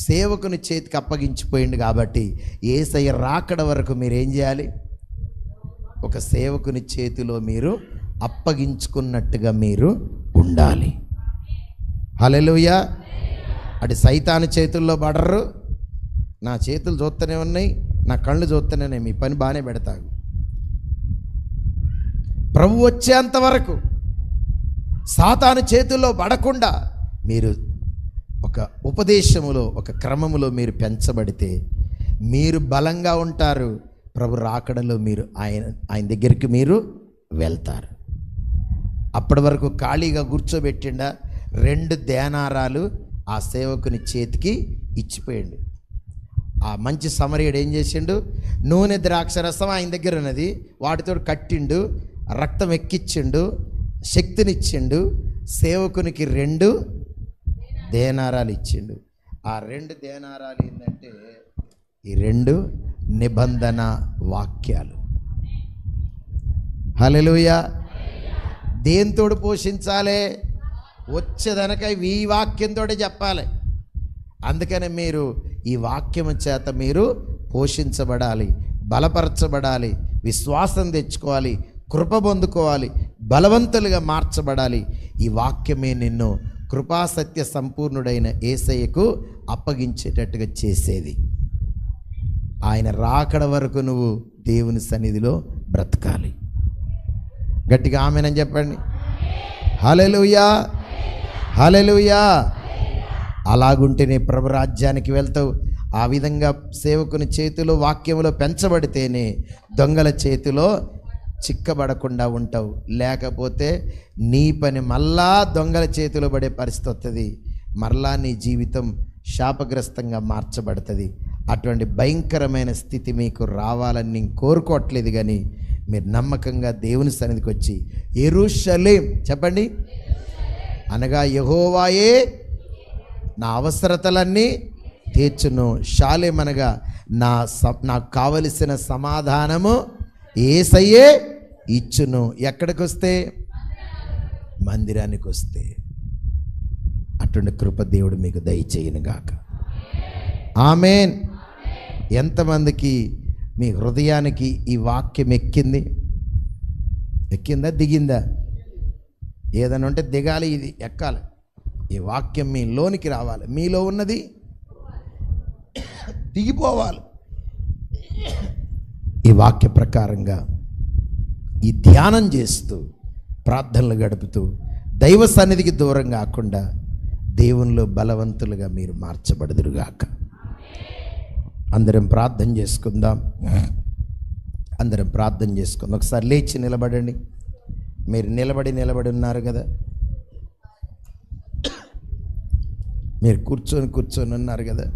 సేవకుని చేతికి అప్పగించిపోయింది. కాబట్టి యేసయ్య రాకడ వరకు మీరు ఏం చేయాలి? ఒక సేవకుని చేతిలో మీరు అప్పగించుకున్నట్టుగా మీరు ఉండాలి. హల్లెలూయా. అటు సైతాను చేతుల్లో పడరు. నా చేతులు చూస్తూనే ఉన్నాయి, నా కళ్ళు చూస్తూనే ఉన్నాయి, మీ పని బాగానే పెడతాగు. ప్రభు వచ్చేంత వరకు సాతాను చేతుల్లో పడకుండా మీరు ఒక ఉపదేశములో, ఒక క్రమములో మీరు పెంచబడితే మీరు బలంగా ఉంటారు. ప్రభు రాకడలో మీరు ఆయన దగ్గరికి మీరు వెళ్తారు. అప్పటి వరకు ఖాళీగా కూర్చోబెట్టిండా 2 దేనారాలు ఆ సేవకుని చేతికి ఇచ్చిపోయిండు. ఆ మంచి సమరయుడు ఏం చేసిండు? నూనె ద్రాక్షరసం ఆయన దగ్గర ఉన్నది, వాటితో కట్టిండు, రక్తం ఎక్కిచ్చిండు, శక్తినిచ్చిండు. సేవకునికి 2 దేనారాలు ఇచ్చిండు. ఆ 2 దేనారాలు ఏంటంటే ఈ 2 నిబంధన వాక్యాలు. హల్లెలూయా. దేంతోడు పోషించాలి? వచ్చేదనక ఈ వాక్యంతో చెప్పాలి. అందుకని మీరు ఈ వాక్యము చేత మీరు పోషించబడాలి, బలపరచబడాలి, విశ్వాసం తెచ్చుకోవాలి, కృప పొందుకోవాలి, బలవంతులుగా మార్చబడాలి. ఈ వాక్యమే నిన్ను కృపాసత్య సంపూర్ణుడైన యేసయ్యకు అప్పగించేటట్టుగా చేసేది. ఆయన రాకడ వరకు నువ్వు దేవుని సన్నిధిలో బ్రతకాలి. గట్టిగా ఆమేనని చెప్పండి. హల్లెలూయా, హల్లెలూయా. అలాగుంటేనే ప్రభు రాజ్యానికి వెళ్తావు. ఆ విధంగా సేవకుని చేతిలో వాక్యములో పెంచబడితేనే దొంగల చేతిలో చిక్కబడకుండా ఉంటావు. లేకపోతే నీ పని మళ్ళా దొంగల చేతిలో పడే పరిస్థితి వస్తుంది. మరలా నీ జీవితం శాపగ్రస్తంగా మార్చబడుతుంది. అటువంటి భయంకరమైన స్థితి మీకు రావాలని నేను కోరుకోవట్లేదు, కానీ మీరు నమ్మకంగా దేవుని సన్నిధికి వచ్చి యెరూషలేం చెప్పండి, అనగా యెహోవాయే నా అవసరతలన్నీ తీర్చును. షాలేం అనగా నాకు కావలసిన సమాధానము యేసయ్యే ఇచ్చును. ఎక్కడికి వస్తే? మందిరానికి వస్తే. అటువంటి కృప దేవుడు మీకు దయచేయును గాక. ఆమేన్. ఎంతమందికి మీ హృదయానికి ఈ వాక్యం ఎక్కింది? ఎక్కిందా, దిగిందా? ఏదైనా ఉంటే దిగాలి, ఇది ఎక్కాలి. ఈ వాక్యం మీ లోనికి రావాలి, మీలో ఉన్నది దిగిపోవాలి. ఈ వాక్య ప్రకారంగా ఈ ధ్యానం చేస్తూ ప్రార్థనలు గడుపుతూ దైవ సన్నిధికి దూరం కాకుండా దేవునిలో బలవంతులుగా మీరు మార్చబడుదురుగాక. అందరం ప్రార్థన చేసుకుందాం. అందరం ప్రార్థన చేసుకుందాం. ఒకసారి లేచి నిలబడండి. మీరు నిలబడి ఉన్నారు కదా, మీరు కూర్చొని ఉన్నారు కదా,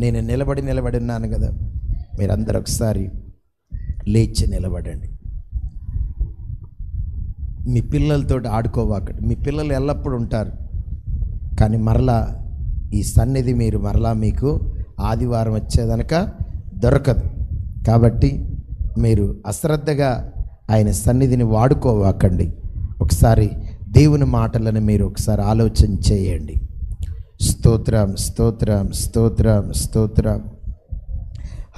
నేను నిలబడి ఉన్నాను కదా. మీరందరూ ఒకసారి లేచి నిలబడండి. మీ పిల్లలతో ఆడుకోవాకండి. మీ పిల్లలు ఎల్లప్పుడూ ఉంటారు, కానీ మరలా ఈ సన్నిధి మీరు మరలా మీకు ఆదివారం వచ్చేదనక దొరకదు. కాబట్టి మీరు అశ్రద్ధగా ఆయన సన్నిధిని వాడుకోవాకండి. ఒకసారి దేవుని మాటలను మీరు ఒకసారి ఆలోచన చేయండి. స్తోత్రం, స్తోత్రం, స్తోత్రం, స్తోత్రం.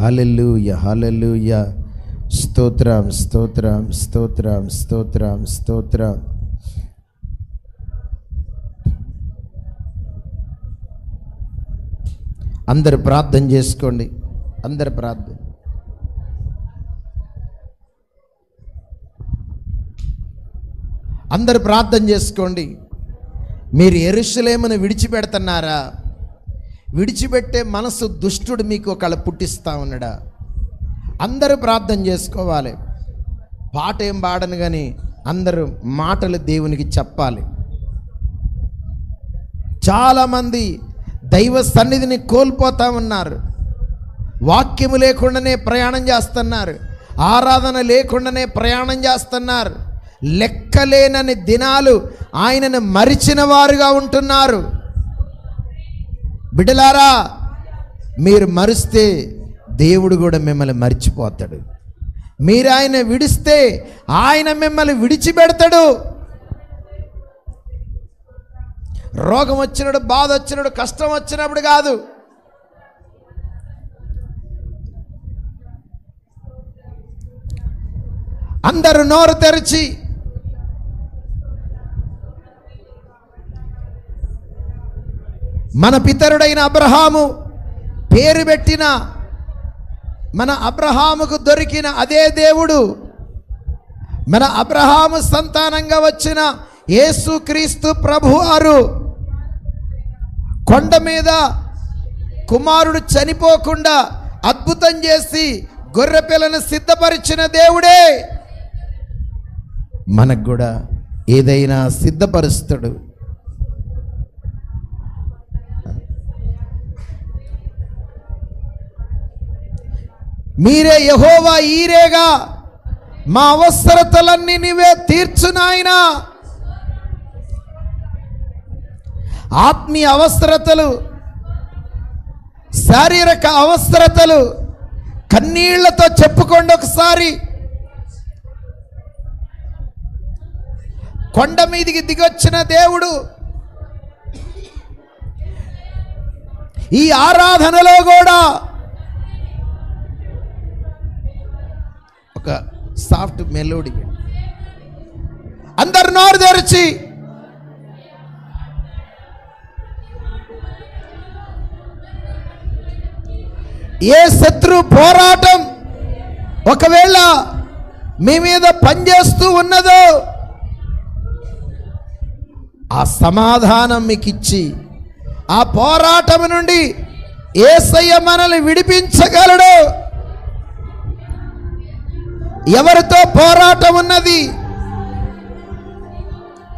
హల్లెలూయా, హల్లెలూయా. స్తోత్రం, స్తోత్రం, స్తోత్రం, స్తోత్రం, స్తోత్రం. అందరు ప్రార్థన చేసుకోండి. అందరు ప్రార్థన. అందరు ప్రార్థన చేసుకోండి. మీరు యెరూషలేమును విడిచిపెడుతున్నారా? విడిచిపెట్టే మనసు దుష్టుడు మీకు ఒకళ్ళ పుట్టిస్తూ ఉన్నాడా? అందరూ ప్రార్థన చేసుకోవాలి. పాట ఏం పాడను కానీ అందరూ మాటలు దేవునికి చెప్పాలి. చాలామంది దైవ సన్నిధిని కోల్పోతూ ఉన్నారు. వాక్యము లేకుండానే ప్రయాణం చేస్తున్నారు. ఆరాధన లేకుండానే ప్రయాణం చేస్తున్నారు. లెక్కలేనని దినాలు ఆయనను మరిచిన వారుగా ఉంటున్నారు. బిడ్డలారా, మీరు మరిస్తే దేవుడు కూడా మిమ్మల్ని మర్చిపోతాడు. మీరు ఆయన విడిస్తే ఆయన మిమ్మల్ని విడిచిపెడతాడు. రోగం వచ్చినప్పుడు, బాధ వచ్చినప్పుడు, కష్టం వచ్చినప్పుడు కాదు. అందరూ నోరు తెరిచి మన పితరుడైన అబ్రహాము పేరు పెట్టిన, మన అబ్రహాముకు దొరికిన అదే దేవుడు, మన అబ్రహాము సంతానంగా వచ్చిన యేసుక్రీస్తు ప్రభువారు కొండ మీద కుమారుడు చనిపోకుండా అద్భుతం చేసి గొర్రెపిల్లను సిద్ధపరిచిన దేవుడే మనకు కూడా ఏదైనా సిద్ధపరుస్తాడు. మీరే యెహోవా ఈరేగా, మా అవసరతలన్నీ నీవే తీర్చు నాయనా. ఆత్మీయ అవసరతలు, శారీరక అవసరతలు కన్నీళ్లతో చెప్పుకోండి ఒకసారి. కొండ మీదికి దిగొచ్చిన దేవుడు ఈ ఆరాధనలో కూడా ఒక సాఫ్ట్ మెలోడీ. అందరు నోరు తెరిచి ఏ శత్రు పోరాటం ఒకవేళ మీ మీద పనిచేస్తూ ఉన్నదో ఆ సమాధానం మీకు ఇచ్చి ఆ పోరాటం నుండి యేసయ్య మనల్ని విడిపించగలడు. ఎవరితో పోరాటం ఉన్నది?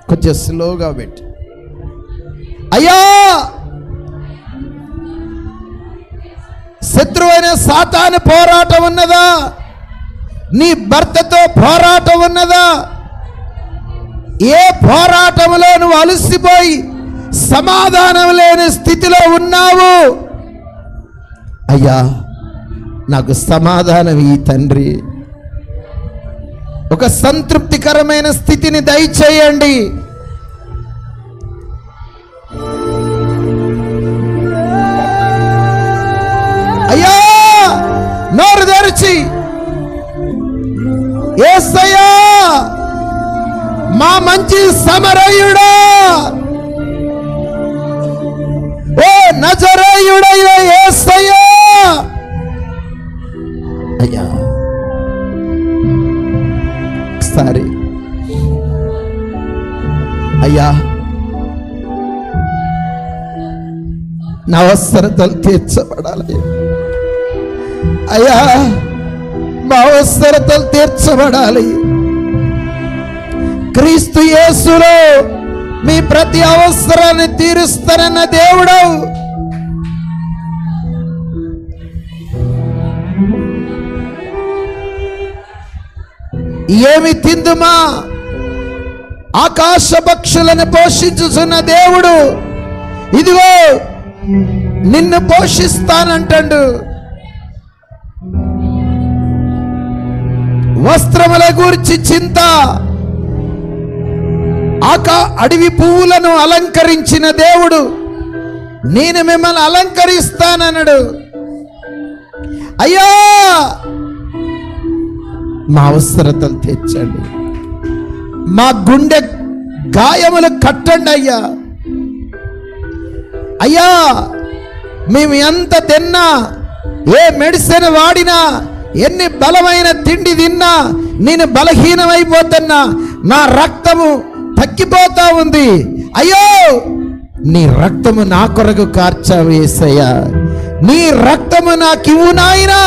కొంచెం స్లోగా పెట్టి, అయ్యా శత్రువైన సాతాను పోరాటం ఉన్నదా? నీ భర్తతో పోరాటం ఉన్నదా? ఏ పోరాటంలో నువ్వు అలసిపోయి సమాధానం లేని స్థితిలో ఉన్నావు? అయ్యా నాకు సమాధానం ఈ తండ్రి, ఒక సంతృప్తికరమైన స్థితిని దయచేయండి. సమరయుడా, ఓ నజరేయుడైన యేసయ్యా, అయ్యా ఒకసారి అయ్యా నా అవసరతలు తీర్చబడాలి అయ్యా, మా అవసరతలు తీర్చబడాలి. క్రీస్తు యేసులో మీ ప్రతి అవసరాన్ని తీరుస్తానన్న దేవుడు, ఏమి తిందుమా ఆకాశ పక్షులను పోషించుచున్న దేవుడు ఇదిగో నిన్ను పోషిస్తానంటాడు. వస్త్రముల గురించి చింత, అడవి పువ్వులను అలంకరించిన దేవుడు నేను మిమ్మల్ని అలంకరిస్తానన్నాడు. అయ్యా మా అవసరతలు తీర్చండి, మా గుండె గాయములు కట్టండి అయ్యా. అయ్యా మేము ఎంత తిన్నా, ఏ మెడిసిన్ వాడినా, ఎన్ని బలమైన తిండి తిన్నా నేను బలహీనమైపోతున్నా, నా రక్తము తగ్గిపోతా ఉంది. అయ్యో నీ రక్తము నా కొరకు కార్చావు యేసయ్యా, నీ రక్తము నాకివ్వు నాయనా.